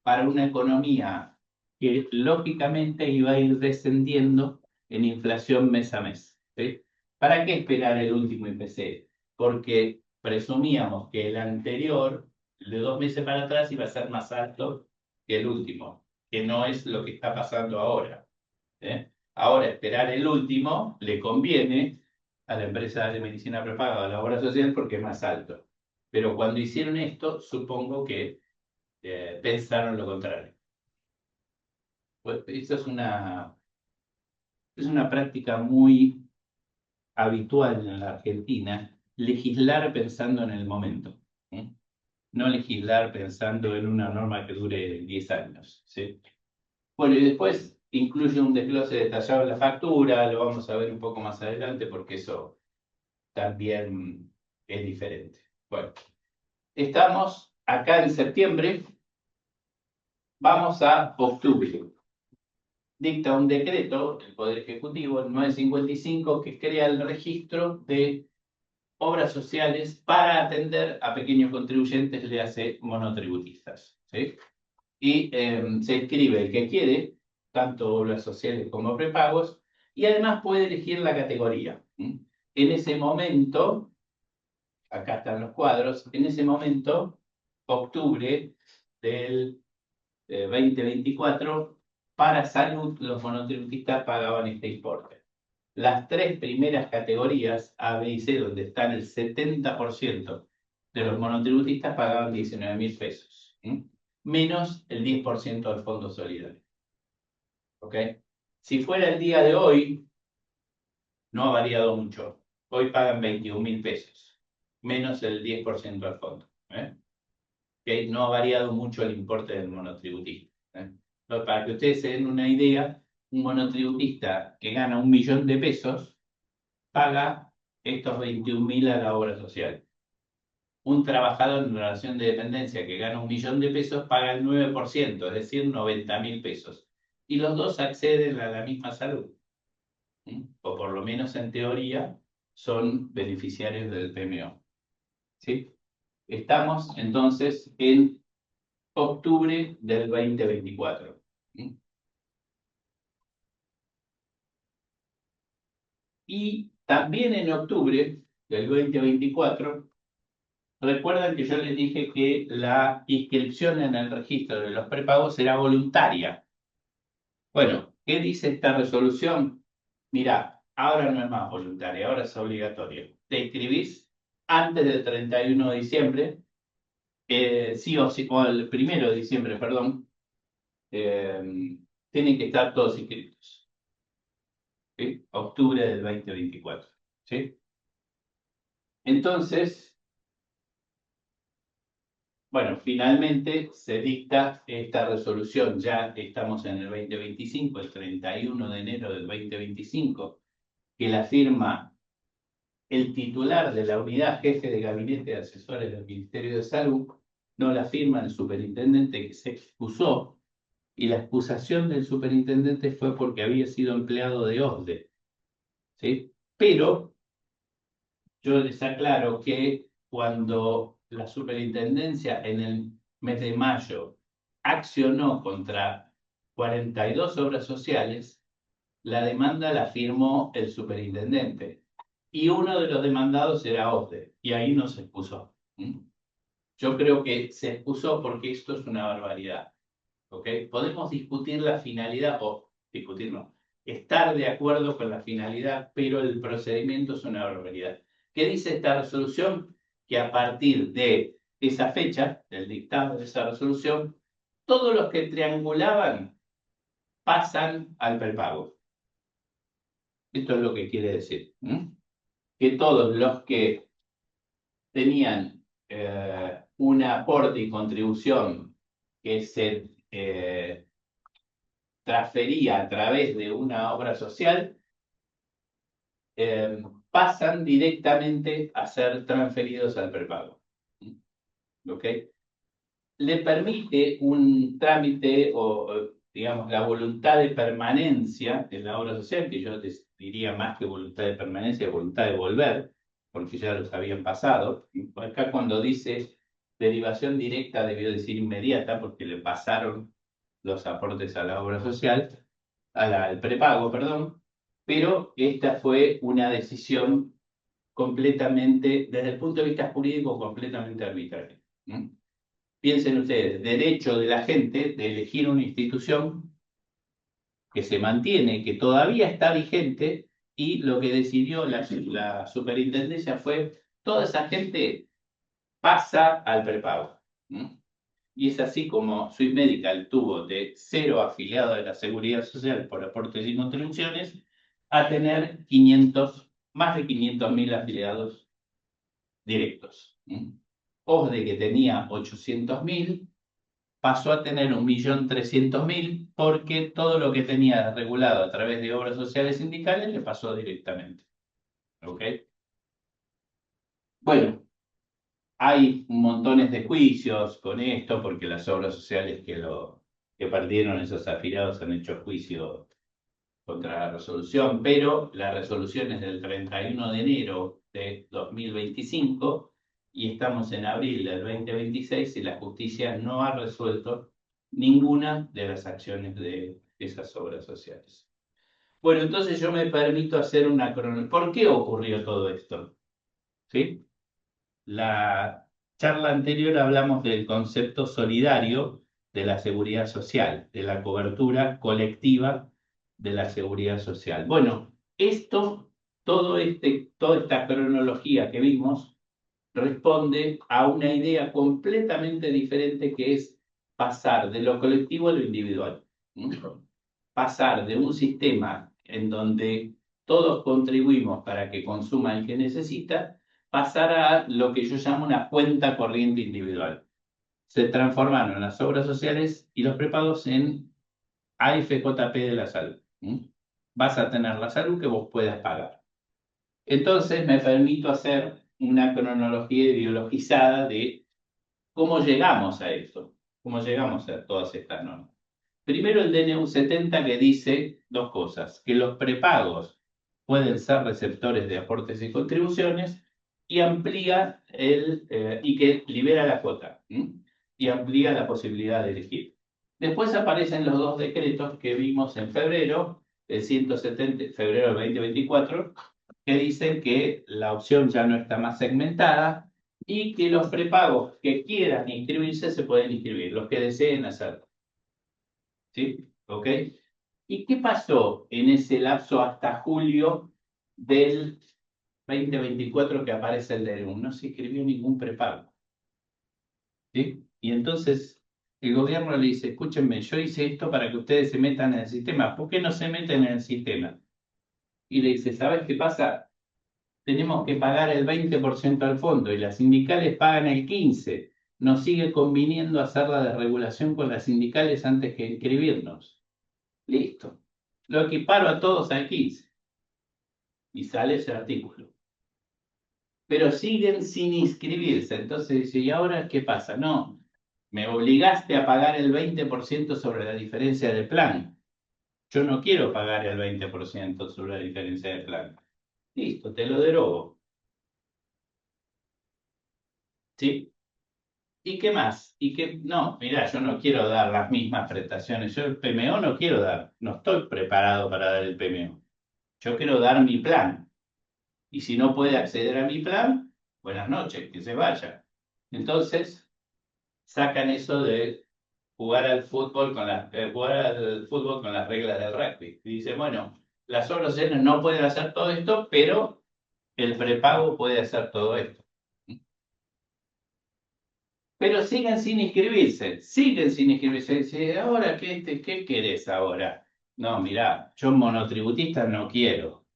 para una economía que lógicamente iba a ir descendiendo en inflación mes a mes. ¿Sí? ¿Para qué esperar el último IPC? Porque presumíamos que el anterior, de 2 meses para atrás, iba a ser más alto que el último, que no es lo que está pasando ahora. Ahora, esperar el último le conviene a la empresa de medicina prepaga o a la obra social porque es más alto. Pero cuando hicieron esto, supongo que pensaron lo contrario. Pues esto es una práctica muy habitual en la Argentina, legislar pensando en el momento, ¿sí? No legislar pensando en una norma que dure 10 años. ¿Sí? Bueno, y después incluye un desglose detallado de la factura, lo vamos a ver un poco más adelante porque eso también es diferente. Bueno, estamos acá en septiembre, vamos a octubre. Dicta un decreto, el Poder Ejecutivo, el 955, que crea el registro de obras sociales para atender a pequeños contribuyentes, le hace monotributistas. ¿Sí? Y se inscribe el que quiere, tanto obras sociales como prepagos, y además puede elegir la categoría. En ese momento, acá están los cuadros, en ese momento, octubre del 2024, para salud los monotributistas pagaban este importe. Las 3 primeras categorías, A, B y C, donde están el 70% de los monotributistas, pagaban 19.000 pesos, menos el 10% del Fondo Solidario. ¿Ok? Si fuera el día de hoy, no ha variado mucho. Hoy pagan 21.000 pesos, menos el 10% del fondo. ¿Okay? No ha variado mucho el importe del monotributista. Para que ustedes se den una idea, un monotributista que gana 1.000.000 de pesos paga estos 21.000 a la obra social. Un trabajador en relación de dependencia que gana 1.000.000 de pesos paga el 9%, es decir, 90.000 pesos. Y los dos acceden a la misma salud. O por lo menos en teoría son beneficiarios del PMO. ¿Sí? Estamos entonces en octubre del 2024. Y también en octubre del 2024, recuerdan que yo les dije que la inscripción en el registro de los prepagos será voluntaria. Bueno, ¿qué dice esta resolución? Mirá, ahora no es más voluntaria, ahora es obligatorio. Te inscribís antes del 31 de diciembre, sí o sí, o el 1 de diciembre, perdón, tienen que estar todos inscritos. ¿Sí? Octubre del 2024. ¿Sí? Entonces, bueno, finalmente se dicta esta resolución. Ya estamos en el 2025, el 31 de enero del 2025, que la firma el titular de la unidad jefe de gabinete de asesores del Ministerio de Salud, no la firma el superintendente que se excusó, y la excusación del superintendente fue porque había sido empleado de OSDE. ¿Sí? Pero yo les aclaro que cuando la superintendencia en el mes de mayo accionó contra 42 obras sociales, la demanda la firmó el superintendente. Y uno de los demandados era OSDE, y ahí no se excusó. Yo creo que se excusó porque esto es una barbaridad. ¿Okay? Podemos discutir la finalidad, o discutir no, estar de acuerdo con la finalidad, pero el procedimiento es una barbaridad. ¿Qué dice esta resolución? Que a partir de esa fecha, del dictado de esa resolución, todos los que triangulaban pasan al prepago. Esto es lo que quiere decir. Que todos los que tenían un aporte y contribución que se transfería a través de una obra social, pasan directamente a ser transferidos al prepago. ¿Ok? Le permite un trámite o, digamos, la voluntad de permanencia en la obra social, que yo diría más que voluntad de permanencia, voluntad de volver, porque ya los habían pasado. Acá cuando dice derivación directa debió decir inmediata, porque le pasaron los aportes a la obra social, al prepago, perdón, pero esta fue una decisión completamente, desde el punto de vista jurídico, completamente arbitraria. Piensen ustedes, derecho de la gente de elegir una institución que se mantiene, que todavía está vigente, y lo que decidió la superintendencia fue, toda esa gente pasa al prepago. Y es así como Swiss Medical tuvo de 0 afiliados de la Seguridad Social por aportes y contribuciones a tener más de 500.000 afiliados directos. OSDE, que tenía 800.000, pasó a tener 1.300.000 porque todo lo que tenía regulado a través de obras sociales sindicales le pasó directamente. ¿Ok? Bueno, hay montones de juicios con esto, porque las obras sociales que perdieron esos afiliados han hecho juicio contra la resolución, pero la resolución es del 31 de enero de 2025 y estamos en abril del 2026 y la justicia no ha resuelto ninguna de las acciones de esas obras sociales. Bueno, entonces yo me permito hacer una cronología. ¿Por qué ocurrió todo esto? ¿Sí? La charla anterior hablamos del concepto solidario de la seguridad social, de la cobertura colectiva de la seguridad social. Bueno, toda esta cronología que vimos responde a una idea completamente diferente, que es pasar de lo colectivo a lo individual. Pasar de un sistema en donde todos contribuimos para que consuma el que necesita, pasar a lo que yo llamo una cuenta corriente individual. Se transformaron las obras sociales y los prepagos en AFJP de la salud. Vas a tener la salud que vos puedas pagar. Entonces me permito hacer una cronología ideologizada de cómo llegamos a esto, cómo llegamos a todas estas normas. Primero el DNU 70, que dice dos cosas: que los prepagos pueden ser receptores de aportes y contribuciones, y amplía y que libera la cuota, y amplía la posibilidad de elegir. Después aparecen los dos decretos que vimos en febrero, el 170, febrero del 2024, que dicen que la opción ya no está más segmentada y que los prepagos que quieran inscribirse se pueden inscribir, los que deseen hacerlo. ¿Sí? ¿Ok? ¿Y qué pasó en ese lapso hasta julio del 2024 que aparece el DNU? No se inscribió ningún prepago. ¿Sí? Y entonces el gobierno le dice: escúchenme, yo hice esto para que ustedes se metan en el sistema. ¿Por qué no se meten en el sistema? Y le dice: ¿sabes qué pasa? Tenemos que pagar el 20% al fondo y las sindicales pagan el 15%. Nos sigue conviniendo hacer la desregulación con las sindicales antes que inscribirnos. Listo. Lo equiparo a todos al 15%. Y sale ese artículo. Pero siguen sin inscribirse. Entonces dice: ¿y ahora qué pasa? No, me obligaste a pagar el 20% sobre la diferencia de plan. Yo no quiero pagar el 20% sobre la diferencia de plan. Listo, te lo derogo. ¿Sí? ¿Y qué más? No, mira, yo no quiero dar las mismas prestaciones. Yo el PMO no quiero dar. No estoy preparado para dar el PMO. Yo quiero dar mi plan. Y si no puede acceder a mi plan, buenas noches, que se vaya. Entonces, sacan eso de jugar al fútbol con las reglas del rugby. Y dice, bueno, las obras sociales no pueden hacer todo esto, pero el prepago puede hacer todo esto. Pero siguen sin inscribirse, siguen sin inscribirse. Dice, ¿ahora qué querés ahora? No, mirá, yo monotributista no quiero.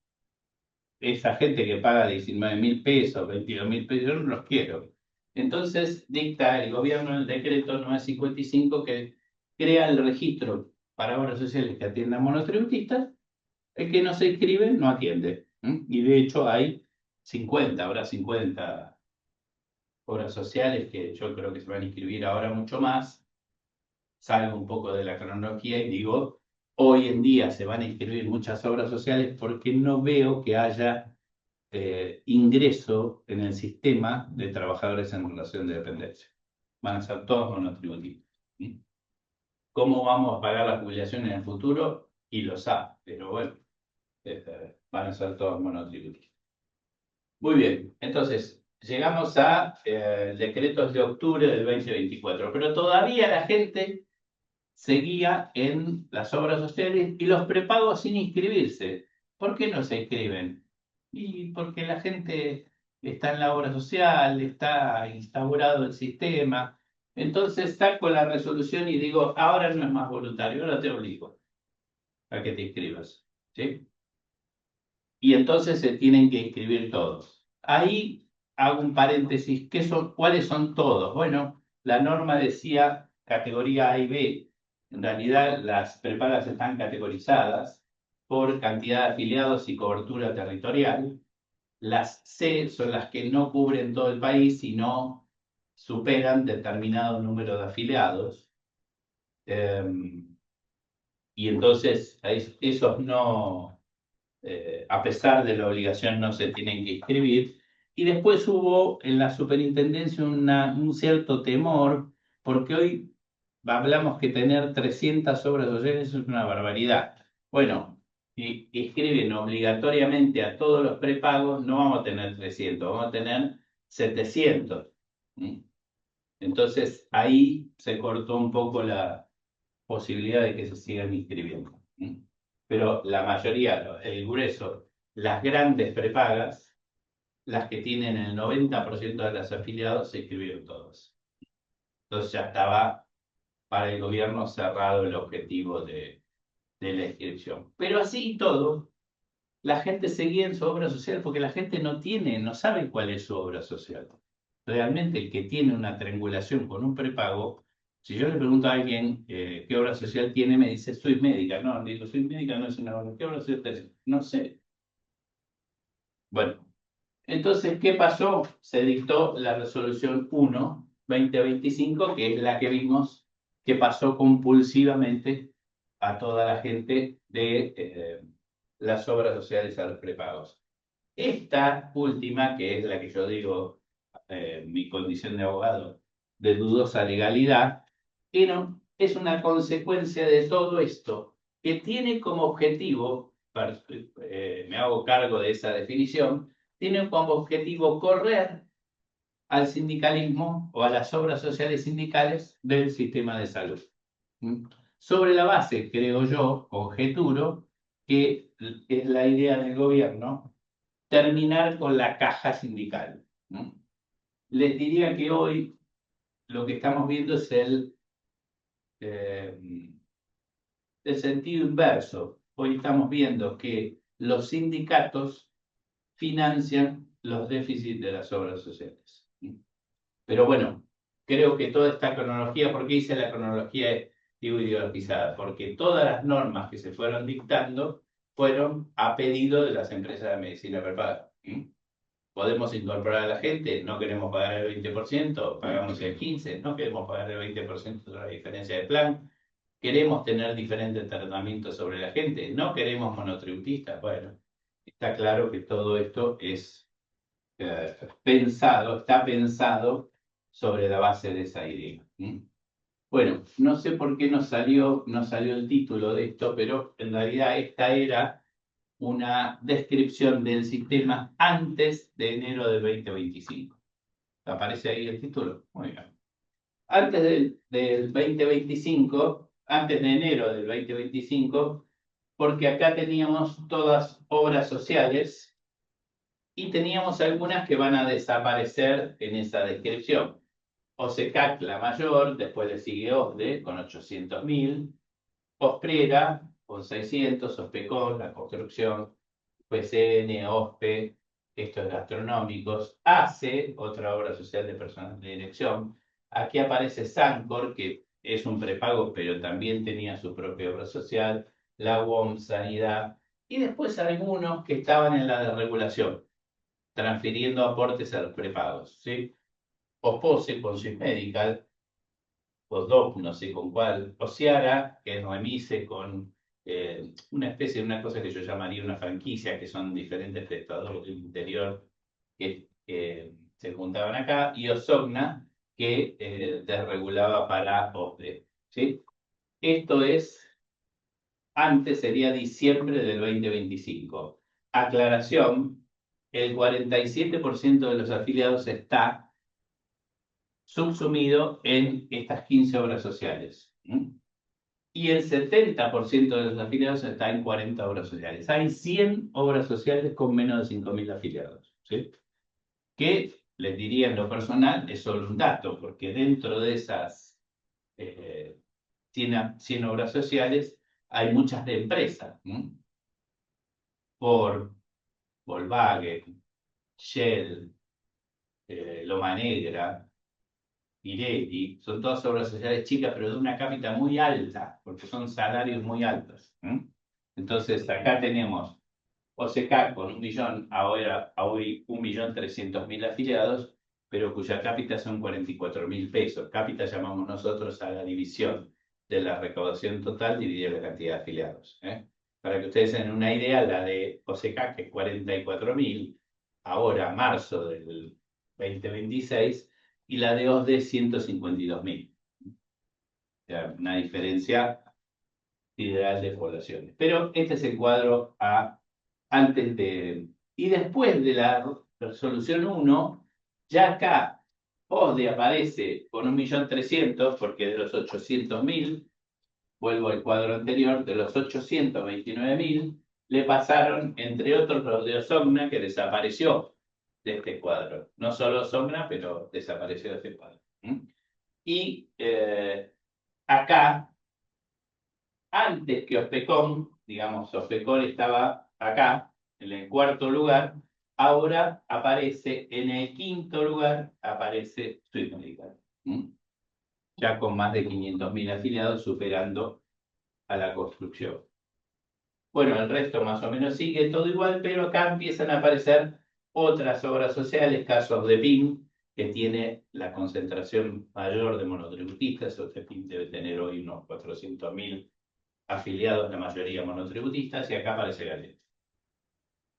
Esa gente que paga 19.000 pesos, 22.000 pesos, yo no los quiero. Entonces dicta el gobierno el decreto 955 que crea el registro para obras sociales que atiendan monotributistas. El que no se inscribe no atiende. Y de hecho hay 50, habrá 50 obras sociales que yo creo que se van a inscribir ahora mucho más. Salgo un poco de la cronología y digo, hoy en día se van a inscribir muchas obras sociales porque no veo que haya ingreso en el sistema de trabajadores en relación de dependencia. Van a ser todos monotributistas. ¿Cómo vamos a pagar la jubilación en el futuro? Y lo sabe, pero bueno, van a ser todos monotributistas. Muy bien, entonces llegamos a decretos de octubre del 2024, pero todavía la gente seguía en las obras sociales y los prepagos sin inscribirse. ¿Por qué no se inscriben? Y porque la gente está en la obra social, está instaurado el sistema. Entonces saco la resolución y digo, ahora no es más voluntario, ahora te obligo a que te inscribas. ¿Sí? Y entonces se tienen que inscribir todos. Ahí hago un paréntesis, ¿cuáles son todos? Bueno, la norma decía categoría A y B. En realidad las prepagas están categorizadas por cantidad de afiliados y cobertura territorial. Las C son las que no cubren todo el país y no superan determinado número de afiliados. Y entonces esos no, a pesar de la obligación, no se tienen que inscribir. Y después hubo en la superintendencia un cierto temor, porque hoy hablamos que tener 300 obras sociales es una barbaridad. Bueno, si inscriben obligatoriamente a todos los prepagos, no vamos a tener 300, vamos a tener 700. Entonces ahí se cortó un poco la posibilidad de que se sigan inscribiendo. Pero la mayoría, el grueso, las grandes prepagas, las que tienen el 90% de los afiliados, se inscribieron todos. Entonces ya estaba para el gobierno cerrado el objetivo de la inscripción. Pero así y todo, la gente seguía en su obra social porque la gente no sabe cuál es su obra social. Realmente el que tiene una triangulación con un prepago, si yo le pregunto a alguien qué obra social tiene, me dice, soy médica. No, digo, soy médica, no es una obra. ¿Qué obra social tenés? No sé. Bueno, entonces, ¿qué pasó? Se dictó la resolución 1/2025, que es la que vimos que pasó compulsivamente a toda la gente de las obras sociales a los prepagos. Esta última, que es la que yo digo, mi condición de abogado, de dudosa legalidad, es una consecuencia de todo esto, que tiene como objetivo, me hago cargo de esa definición, tiene como objetivo correr al sindicalismo o a las obras sociales sindicales del sistema de salud. Sobre la base, creo yo, conjeturo, que es la idea del gobierno, terminar con la caja sindical. Les diría que hoy lo que estamos viendo es el sentido inverso. Hoy estamos viendo que los sindicatos financian los déficits de las obras sociales. Pero bueno, creo que toda esta cronología, ¿por qué hice la cronología ideologizada? Porque todas las normas que se fueron dictando fueron a pedido de las empresas de medicina prepaga. Podemos incorporar a la gente, no queremos pagar el 20%, pagamos el 15%, no queremos pagar el 20% de la diferencia de plan, queremos tener diferentes tratamientos sobre la gente, no queremos monotributistas. Bueno, está claro que todo esto es está pensado sobre la base de esa idea. Bueno, no sé por qué no salió el título de esto, pero en realidad esta era una descripción del sistema antes de enero del 2025. ¿Aparece ahí el título? Muy bien. antes del 2025, antes de enero del 2025, porque acá teníamos todas obras sociales y teníamos algunas que van a desaparecer en esa descripción. OSECAC, la mayor, después le sigue OSDE con 800.000, OSPRERA con 600, OSPECON, la construcción, PCN, OSPE, estos gastronómicos, ACE, otra obra social de personal de dirección. Aquí aparece SANCOR, que es un prepago, pero también tenía su propia obra social, la UOM, Sanidad, y después algunos que estaban en la de regulación, transfiriendo aportes a los prepagos, ¿sí? OPOSE con Swiss Medical, OSDOC, no sé con cuál, OSIARA, que es Remise con una especie de una cosa que yo llamaría una franquicia, que son diferentes prestadores del interior que se juntaban acá, y OSOGNA, que desregulaba para OSDE, ¿sí? Esto es, antes sería diciembre del 2025. Aclaración, el 47% de los afiliados está subsumido en estas 15 obras sociales. Y el 70% de los afiliados está en 40 obras sociales. Hay 100 obras sociales con menos de 5.000 afiliados, ¿sí? Que, les diría en lo personal, es solo un dato, porque dentro de esas 100 obras sociales hay muchas de empresas. Ford, Volkswagen, Shell, Loma Negra, Pirelli, son todas obras sociales chicas, pero de una cápita muy alta, porque son salarios muy altos. Entonces, acá tenemos OSECAC con 1 millón, ahora hoy 1.300.000 afiliados, pero cuya cápita son 44.000 pesos. Cápita llamamos nosotros a la división de la recaudación total dividida la cantidad de afiliados. Para que ustedes tengan una idea, la de OSECAC, que es 44.000, ahora marzo del 2026, y la de OSDE 152.000. O sea, una diferencia ideal de poblaciones. Pero este es el cuadro antes de... Y después de la resolución 1, ya acá OSDE aparece con 1.300.000, porque de los 800.000, vuelvo al cuadro anterior, de los 829.000, le pasaron, entre otros, los de OSOGNA, que desapareció de este cuadro. No solo OSOGNA, pero desapareció de este cuadro. Y acá, antes que OSPECON, digamos, OSPECON estaba acá, en el cuarto lugar, ahora aparece en el quinto lugar, aparece Swiss Medical. Ya con más de 500.000 afiliados, superando a la construcción. Bueno, el resto más o menos sigue todo igual, pero acá empiezan a aparecer otras obras sociales, casos de PIN, que tiene la concentración mayor de monotributistas. PIN debe tener hoy unos 400.000 afiliados, la mayoría monotributistas, y acá aparece Galete,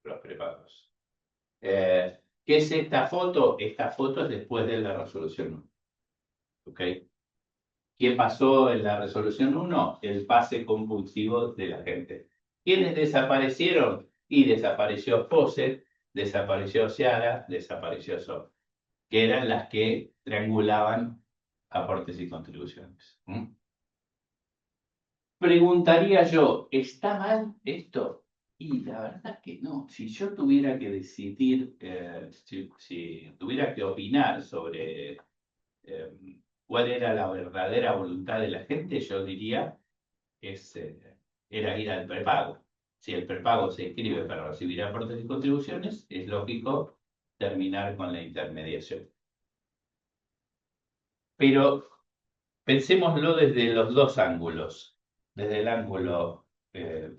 los prepagos. ¿Qué es esta foto? Esta foto es después de la resolución 1. ¿Ok? ¿Qué pasó en la resolución 1? El pase compulsivo de la gente. ¿Quiénes desaparecieron? Y desapareció POSET, desapareció Ciara, desapareció SOP, que eran las que triangulaban aportes y contribuciones. Preguntaría yo, ¿está mal esto? Y la verdad es que no. Si yo tuviera que decidir, si tuviera que opinar sobre cuál era la verdadera voluntad de la gente, yo diría que era ir al prepago. Si el prepago se inscribe para recibir aportes y contribuciones, es lógico terminar con la intermediación. Pero pensémoslo desde los dos ángulos, desde el ángulo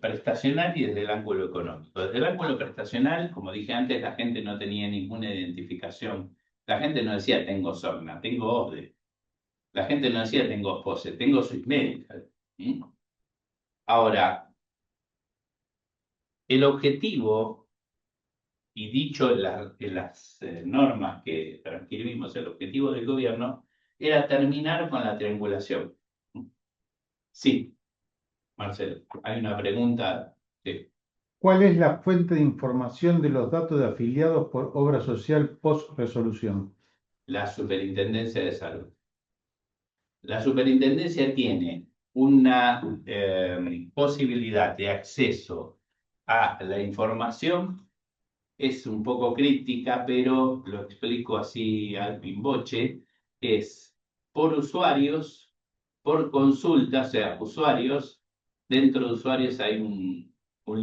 prestacional y desde el ángulo económico. Desde el ángulo prestacional, como dije antes, la gente no tenía ninguna identificación. La gente no decía tengo SOGNA, tengo OSDE. La gente no decía tengo POSE, tengo Swiss Medical. Ahora, el objetivo, y dicho en las normas que transcribimos, el objetivo del gobierno era terminar con la triangulación. Sí, Marcelo, hay una pregunta. Sí. ¿Cuál es la fuente de información de los datos de afiliados por obra social post-resolución? La Superintendencia de Salud. La superintendencia tiene una posibilidad de acceso a la información. Es un poco críptica, pero lo explico así al pimboche. Es por usuarios, por consultas, o sea, usuarios. Dentro de usuarios hay un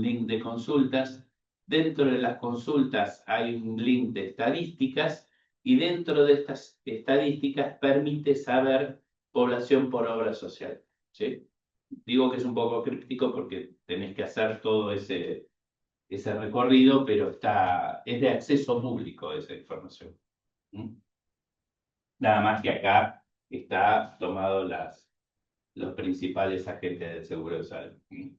link de consultas. Dentro de las consultas hay un link de estadísticas. Y dentro de estas estadísticas permite saber población por obra social. ¿Sí? Digo que es un poco críptico porque tenés que hacer todo ese recorrido, pero es de acceso público esa información. ¿Mm? Nada más que acá está tomado los principales agentes del seguro de salud. ¿Mm?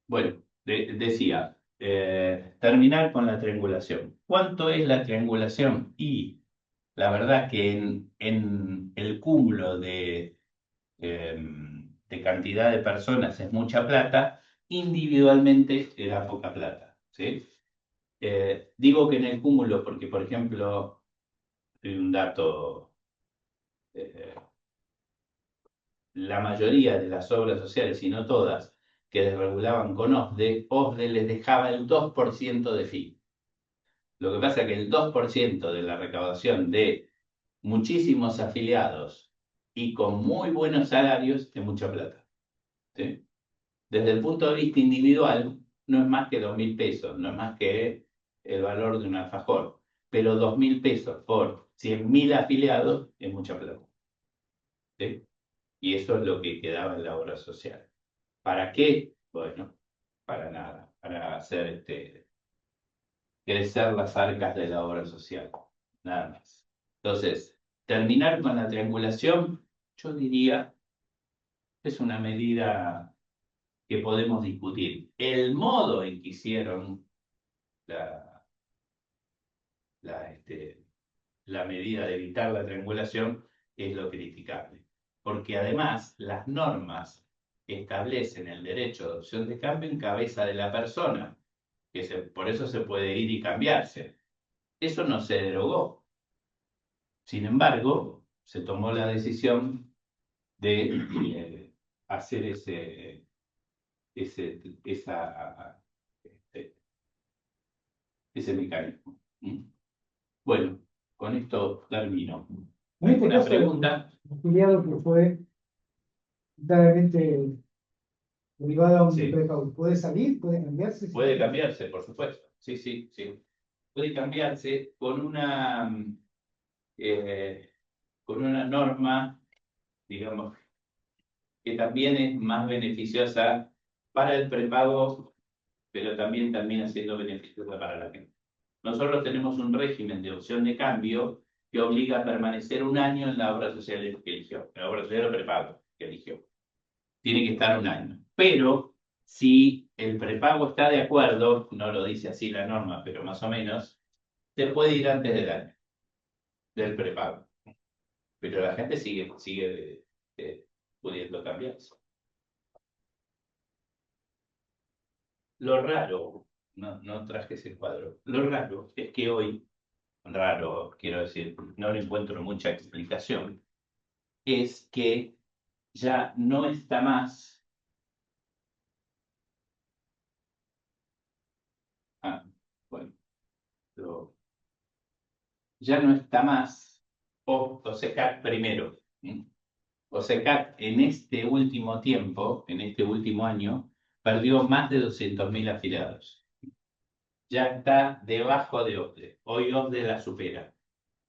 Bueno, decía, terminar con la triangulación. ¿Cuánto es la triangulación? Y la verdad que en el cúmulo de cantidad de personas es mucha plata, individualmente era poca plata. ¿Sí? Digo que en el cúmulo porque, por ejemplo, un dato, eh, la mayoría de las obras sociales, y no todas, que desregulaban con OSDE les dejaba el 2% de fee. Lo que pasa es que el 2% de la recaudación de muchísimos afiliados y con muy buenos salarios es mucha plata. ¿Sí? Desde el punto de vista individual, no es más que 2.000 pesos, no es más que el valor de un alfajor. Pero 2.000 pesos por 100.000 afiliados es mucha plata. ¿Sí? Y eso es lo que quedaba en la obra social. ¿Para qué? Bueno, para nada, para hacer crecer las arcas de la obra social, nada más. Entonces, terminar con la triangulación, yo diría, es una medida que podemos discutir. El modo en que hicieron la, la, este, la medida de evitar la triangulación es lo criticable. Porque además las normas establecen el derecho de adopción de cambio en cabeza de la persona, por eso se puede ir y cambiarse. Eso no se derogó. Sin embargo, se tomó la decisión de hacer esa, este, ese mecanismo. ¿Mm? Bueno, con esto termino. En este ¿Alguna caso, pregunta? el afiliado que fue gravemente derivado a un Sí. prepago, ¿puede salir? ¿Puede cambiarse? Puede cambiarse, por supuesto. Sí, sí, sí. Puede cambiarse con una norma, digamos, que también es más beneficiosa para el prepago, pero también termina siendo beneficiosa para la gente. Nosotros tenemos un régimen de opción de cambio que obliga a permanecer un año en la obra social que eligió, en la obra social o prepago que eligió. Tiene que estar un año. Pero si el prepago está de acuerdo, no lo dice así la norma, pero más o menos, se puede ir antes del año del prepago. Pero la gente sigue pudiendo cambiarse. Lo raro, no traje ese cuadro, lo raro es que hoy, raro quiero decir, no le encuentro mucha explicación, es que ya no está más. Bueno, ya no está más OSECAC primero. OSECAC en este último tiempo, en este último año, perdió más de 200.000 afiliados. Ya está debajo de OSDE. Hoy OSDE la supera.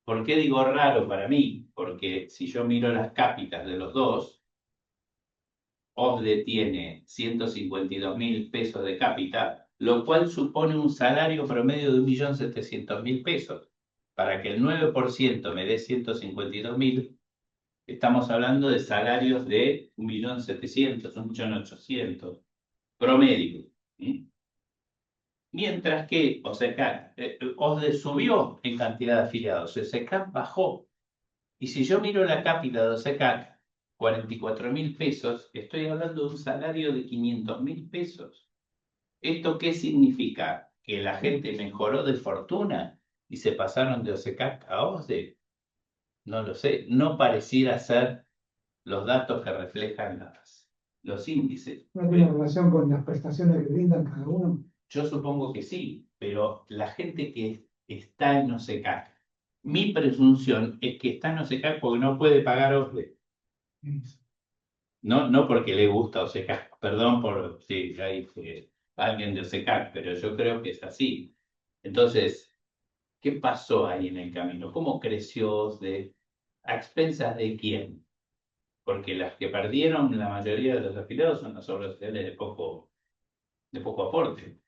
¿Por qué digo raro para mí? Porque si yo miro las cápitas de los dos, OSDE tiene 152.000 pesos de cápita, lo cual supone un salario promedio de 1.700.000 pesos. Para que el 9% me dé 152.000, estamos hablando de salarios de 1.700.000, 1.800.000 promedio. ¿Sí? Mientras que OSDE subió en cantidad de afiliados, OSECAC bajó. Y si yo miro la cápita de OSECAC, 44.000 pesos, estoy hablando de un salario de 500.000 pesos. ¿Esto qué significa? Que la gente mejoró de fortuna y se pasaron de OSECAC a OSDE. No lo sé, no pareciera ser los datos que reflejan los índices. ¿No tiene relación con las prestaciones que brindan cada uno? Yo supongo que sí, pero la gente que está en OSECAC, mi presunción es que está en OSECAC porque no puede pagar OSDE. No, no porque le gusta OSECAC, perdón por si hay alguien de OSECAC, pero yo creo que es así. Entonces, ¿qué pasó ahí en el camino? ¿Cómo creció OSDE? ¿A expensas de quién? Porque las que perdieron la mayoría de los afiliados son las obras sociales de poco aporte.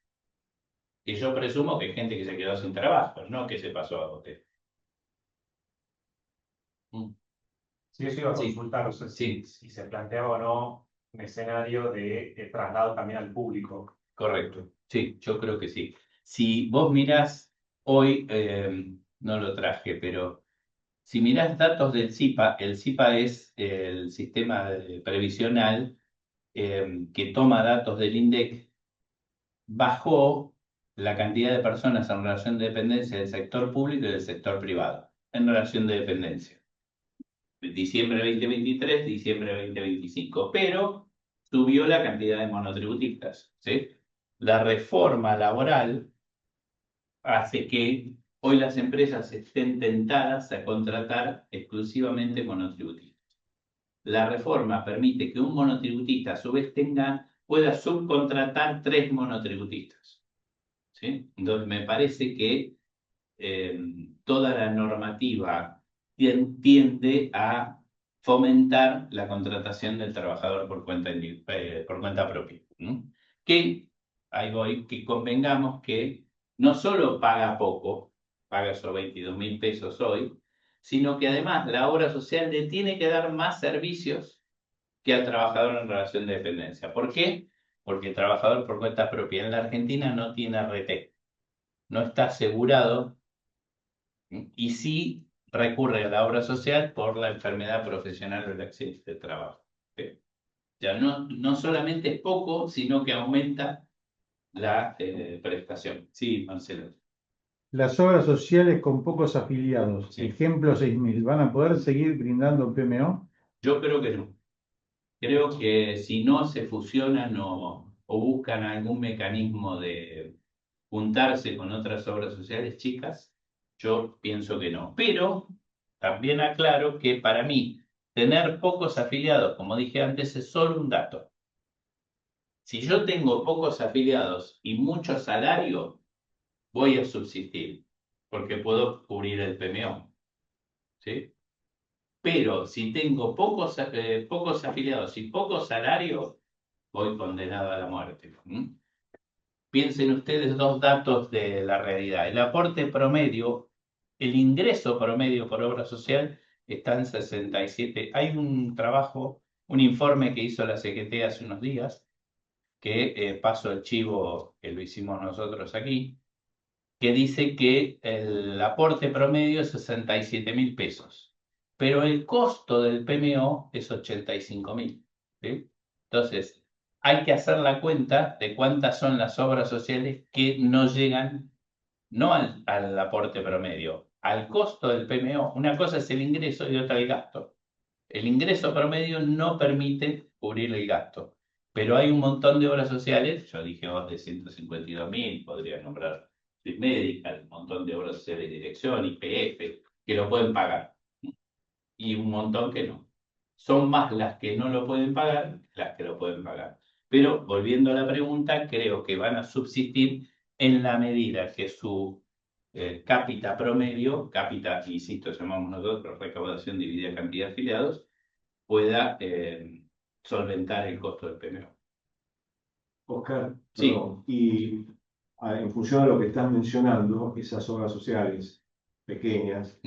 Y yo presumo que hay gente que se quedó sin trabajo, no que se pasó a OT. Sí, yo iba a Sí. consultar, o sea, si se planteaba o no un escenario de traslado también al público. Correcto. Sí, yo creo que sí. Si vos mirás hoy, no lo traje, pero si mirás datos del CIPA, el CIPA es el sistema previsional que toma datos del INDEC, bajó la cantidad de personas en relación de dependencia del sector público y del sector privado, en relación de dependencia. Diciembre 2023, diciembre 2025, pero subió la cantidad de monotributistas, ¿sí? La reforma laboral hace que hoy las empresas estén tentadas a contratar exclusivamente monotributistas. La reforma permite que un monotributista a su vez pueda subcontratar 3 monotributistas, ¿sí? Entonces me parece que toda la normativa tiende a fomentar la contratación del trabajador por cuenta propia. ¿No? Que, ahí voy, que convengamos que no solo paga poco, paga esos 22.000 pesos hoy, sino que además la obra social le tiene que dar más servicios que al trabajador en relación de dependencia. ¿Por qué? Porque el trabajador por cuenta propia en la Argentina no tiene RT, no está asegurado y sí recurre a la obra social por la enfermedad profesional o el accidente de trabajo. ¿Sí? Ya no solamente es poco, sino que aumenta la prestación. Sí, Marcelo. Las obras sociales con pocos afiliados, Sí. ejemplo 6.000, ¿van a poder seguir brindando PMO? Yo creo que no. Creo que si no se fusionan o buscan algún mecanismo de juntarse con otras obras sociales chicas, yo pienso que no. Pero también aclaro que para mí tener pocos afiliados, como dije antes, es solo un dato. Si yo tengo pocos afiliados y mucho salario, voy a subsistir, porque puedo cubrir el PMO. ¿Sí? Pero si tengo pocos afiliados y poco salario, voy condenado a la muerte. Piensen ustedes 2 datos de la realidad. El aporte promedio, el ingreso promedio por obra social está en 67. Hay un trabajo, un informe que hizo la CGT hace unos días, que paso el chivo, que lo hicimos nosotros aquí, que dice que el aporte promedio es 67.000 pesos, pero el costo del PMO es 85.000. ¿Sí? Entonces, hay que hacer la cuenta de cuántas son las obras sociales que no llegan, no al aporte promedio, al costo del PMO. Una cosa es el ingreso y otra el gasto. El ingreso promedio no permite cubrir el gasto, pero hay un montón de obras sociales, yo dije más de 152.000, podría nombrar Swiss Medical, un montón de obras sociales de dirección, YPF, que lo pueden pagar, y un montón que no. Son más las que no lo pueden pagar que las que lo pueden pagar. Pero volviendo a la pregunta, creo que van a subsistir en la medida que su cápita promedio, cápita, insisto, llamamos nosotros recaudación dividida cantidad de afiliados, pueda solventar el costo del PMO. Oscar, Sí. perdón, y en función a lo que estás mencionando, esas obras sociales pequeñas,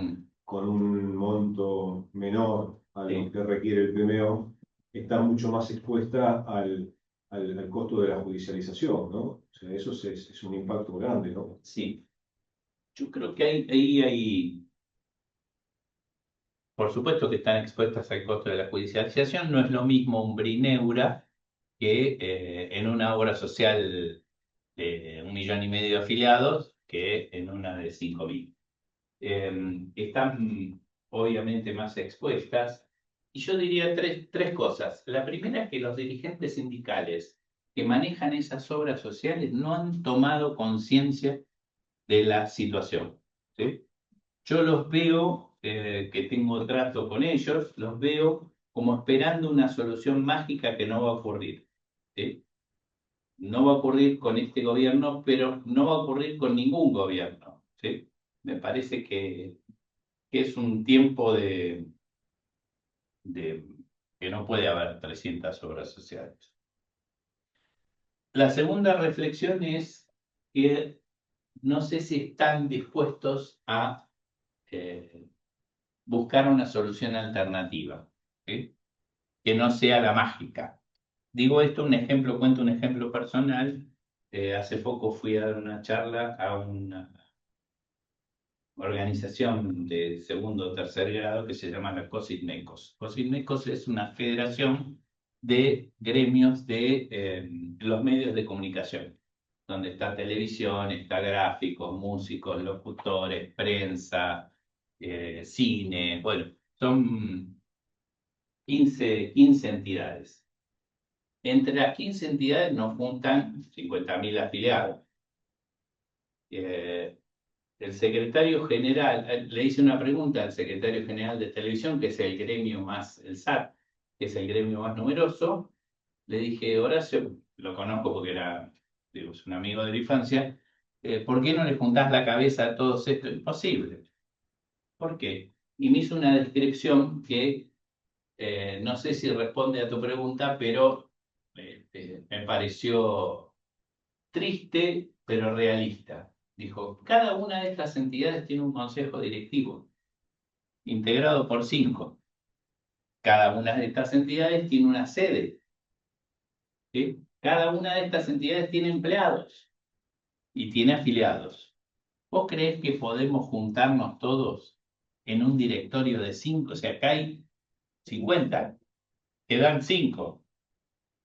con un monto menor a Sí. lo que requiere el PMO, están mucho más expuestas al costo de la judicialización, ¿no? O sea, eso es un impacto grande, ¿no? Sí. Yo creo que ahí hay, por supuesto que están expuestas al costo de la judicialización. No es lo mismo un Brineura que en una obra social de 1,5 millones de afiliados que en una de 5.000. Están obviamente más expuestas. Y yo diría tres cosas. La primera es que los dirigentes sindicales que manejan esas obras sociales no han tomado conciencia de la situación, ¿sí? Yo los veo, que tengo trato con ellos, los veo como esperando una solución mágica que no va a ocurrir, ¿sí? No va a ocurrir con este gobierno, pero no va a ocurrir con ningún gobierno, ¿sí? Me parece que es un tiempo de que no puede haber 300 obras sociales. La segunda reflexión es que no sé si están dispuestos a buscar una solución alternativa, ¿sí? Que no sea la mágica. Digo esto, un ejemplo, cuento un ejemplo personal. Hace poco fui a dar una charla a una organización de segundo o tercer grado que se llama la COSIDMECOS. COSIDMECOS es una federación de gremios de los medios de comunicación, donde está televisión, está gráficos, músicos, locutores, prensa, cine, bueno, son 15 entidades. Entre las 15 entidades nos juntan 50.000 afiliados. El secretario general, le hice una pregunta al secretario general de televisión, que es el gremio más, el SAT, que es el gremio más numeroso. Le dije, Horacio, lo conozco porque era, digo, es un amigo de la infancia, ¿por qué no le juntás la cabeza a todos esto? Imposible. ¿Por qué? Y me hizo una descripción que no sé si responde a tu pregunta, pero me pareció triste, pero realista. Dijo, cada una de estas entidades tiene un consejo directivo, integrado por 5. Cada una de estas entidades tiene una sede, ¿sí? Cada una de estas entidades tiene empleados y tiene afiliados. ¿Vos creés que podemos juntarnos todos en un directorio de 5? O sea, acá hay 50, quedan 5.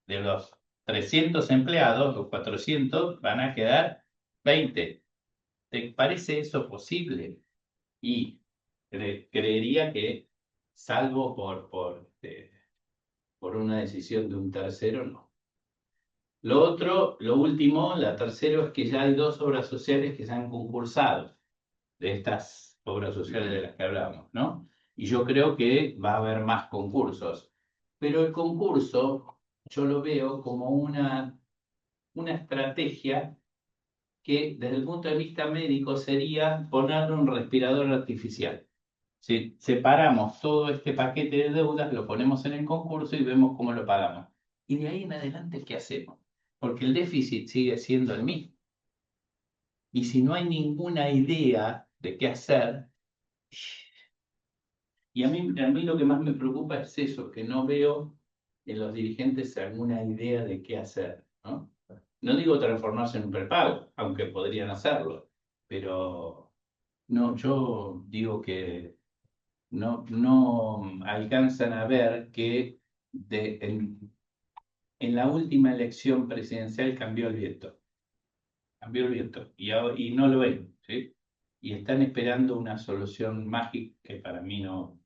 De los 300 empleados, los 400, van a quedar 20. ¿Te parece eso posible? Y creería que, salvo por una decisión de un tercero, no. Lo otro, lo último, la tercera es que ya hay 2 obras sociales que se han concursado, de estas obras sociales de las que hablamos, ¿no? Y yo creo que va a haber más concursos. Pero el concurso yo lo veo como una estrategia que desde el punto de vista médico sería ponerle un respirador artificial. Si separamos todo este paquete de deudas, lo ponemos en el concurso y vemos cómo lo pagamos. Y de ahí en adelante, ¿qué hacemos? Porque el déficit sigue siendo el mismo. Y si no hay ninguna idea de qué hacer, y a mí lo que más me preocupa es eso, que no veo en los dirigentes alguna idea de qué hacer, ¿no? No digo transformarse en un prepago, aunque podrían hacerlo, pero no, yo digo que no alcanzan a ver que en la última elección presidencial cambió el viento. Cambió el viento y no lo ven, ¿sí? Y están esperando una solución mágica que para mí no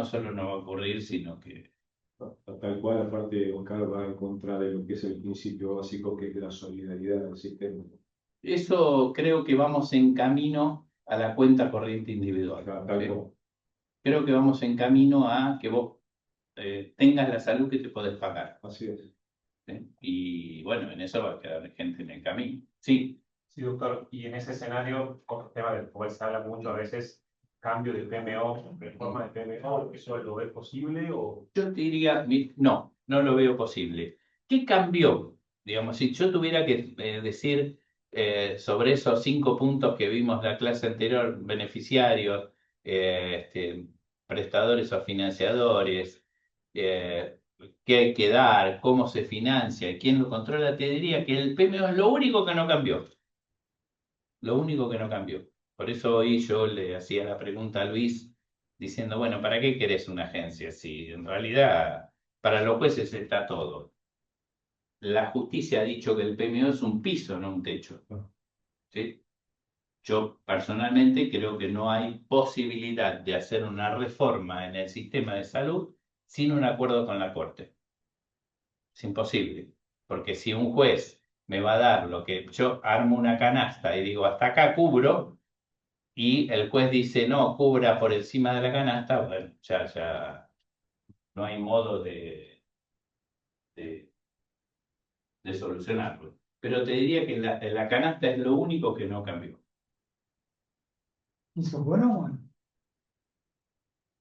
solo no va a ocurrir, sino que... Tal cual, aparte, Oscar va en contra de lo que es el principio básico, que es la solidaridad del sistema. Eso creo que vamos en camino a la cuenta corriente individual. Tal cual. Creo que vamos en camino a que vos tengas la salud que te podés pagar. Así es. ¿Sí? Y bueno, en eso va a quedar gente en el camino. Sí. Sí, doctor. Y en ese escenario, otro tema del cual se habla mucho a veces, cambio de PMO, reforma de PMO, ¿eso lo ve posible o...? Yo te diría, no lo veo posible. ¿Qué cambió? Digamos, si yo tuviera que decir sobre esos 5 puntos que vimos la clase anterior, beneficiarios, prestadores o financiadores, qué hay que dar, cómo se financia, quién lo controla, te diría que el PMO es lo único que no cambió. Lo único que no cambió. Por eso hoy yo le hacía la pregunta a Luis diciendo, bueno, ¿para qué querés una agencia? Si en realidad para los jueces está todo. La justicia ha dicho que el PMO es un piso, no un techo. ¿Sí? Yo personalmente creo que no hay posibilidad de hacer una reforma en el sistema de salud sin un acuerdo con la Corte. Es imposible, porque si un juez me va a dar lo que yo armo una canasta y digo hasta acá cubro, y el juez dice no, cubra por encima de la canasta, bueno, ya no hay modo de, de solucionarlo. Pero te diría que la canasta es lo único que no cambió. ¿Y eso es bueno o malo?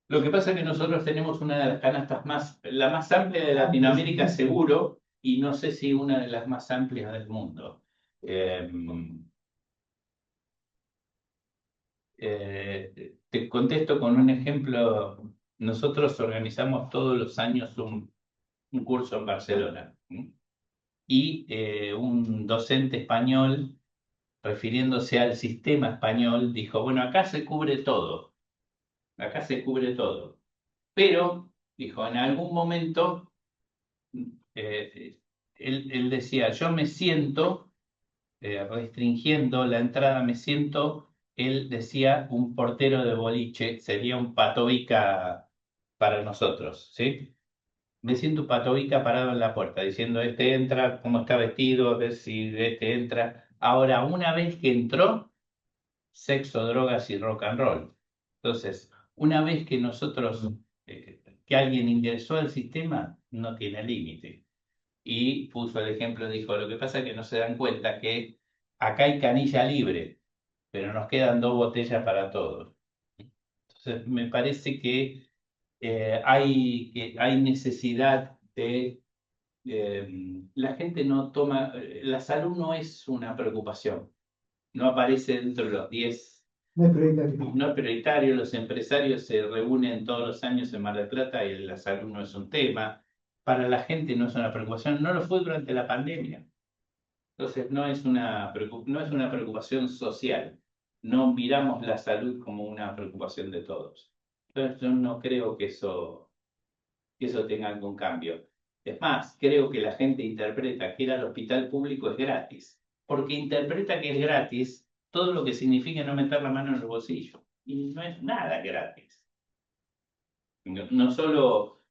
Lo que pasa es que nosotros tenemos una de las canastas la más amplia de Latinoamérica seguro, y no sé si una de las más amplias del mundo. Te contesto con un ejemplo. Nosotros organizamos todos los años un curso en Barcelona, ¿sí? Y un docente español, refiriéndose al sistema español, dijo, bueno, acá se cubre todo, pero, dijo, en algún momento, él decía, yo me siento, restringiendo la entrada, él decía, un portero de boliche, sería un patovica para nosotros, ¿sí? Me siento un patovica parado en la puerta, diciendo, este entra, cómo está vestido, a ver si este entra. Ahora, una vez que entró, sexo, drogas y rock and roll. Entonces, una vez que nosotros, que alguien ingresó al sistema, no tiene límite. Y puso el ejemplo, dijo, lo que pasa es que no se dan cuenta que acá hay canilla libre, pero nos quedan 2 botellas para todos. Entonces, me parece que hay necesidad de... la gente no toma... la salud no es una preocupación, no aparece dentro de los 10. No es prioritario. No es prioritario, los empresarios se reúnen todos los años en Mar del Plata y la salud no es un tema. Para la gente no es una preocupación, no lo fue durante la pandemia. Entonces no es una preocupación social. No miramos la salud como una preocupación de todos. Entonces yo no creo que eso tenga algún cambio. Es más, creo que la gente interpreta que ir al hospital público es gratis, porque interpreta que es gratis todo lo que significa no meter la mano en el bolsillo. Y no es nada gratis. No solo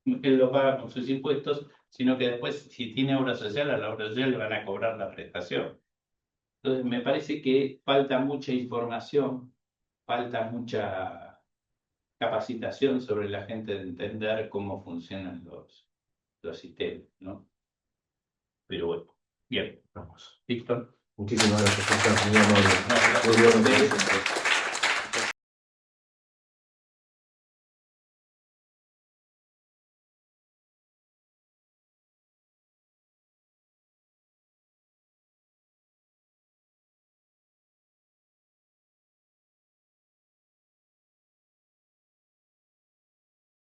él lo paga con sus impuestos, sino que después, si tiene obra social, a la obra social le van a cobrar la prestación. Entonces, me parece que falta mucha información, falta mucha capacitación sobre la gente de entender cómo funcionan los sistemas, ¿no? Pero bueno, bien, vamos. Víctor. Muchísimas gracias, César, muy amable. No, gracias a ustedes.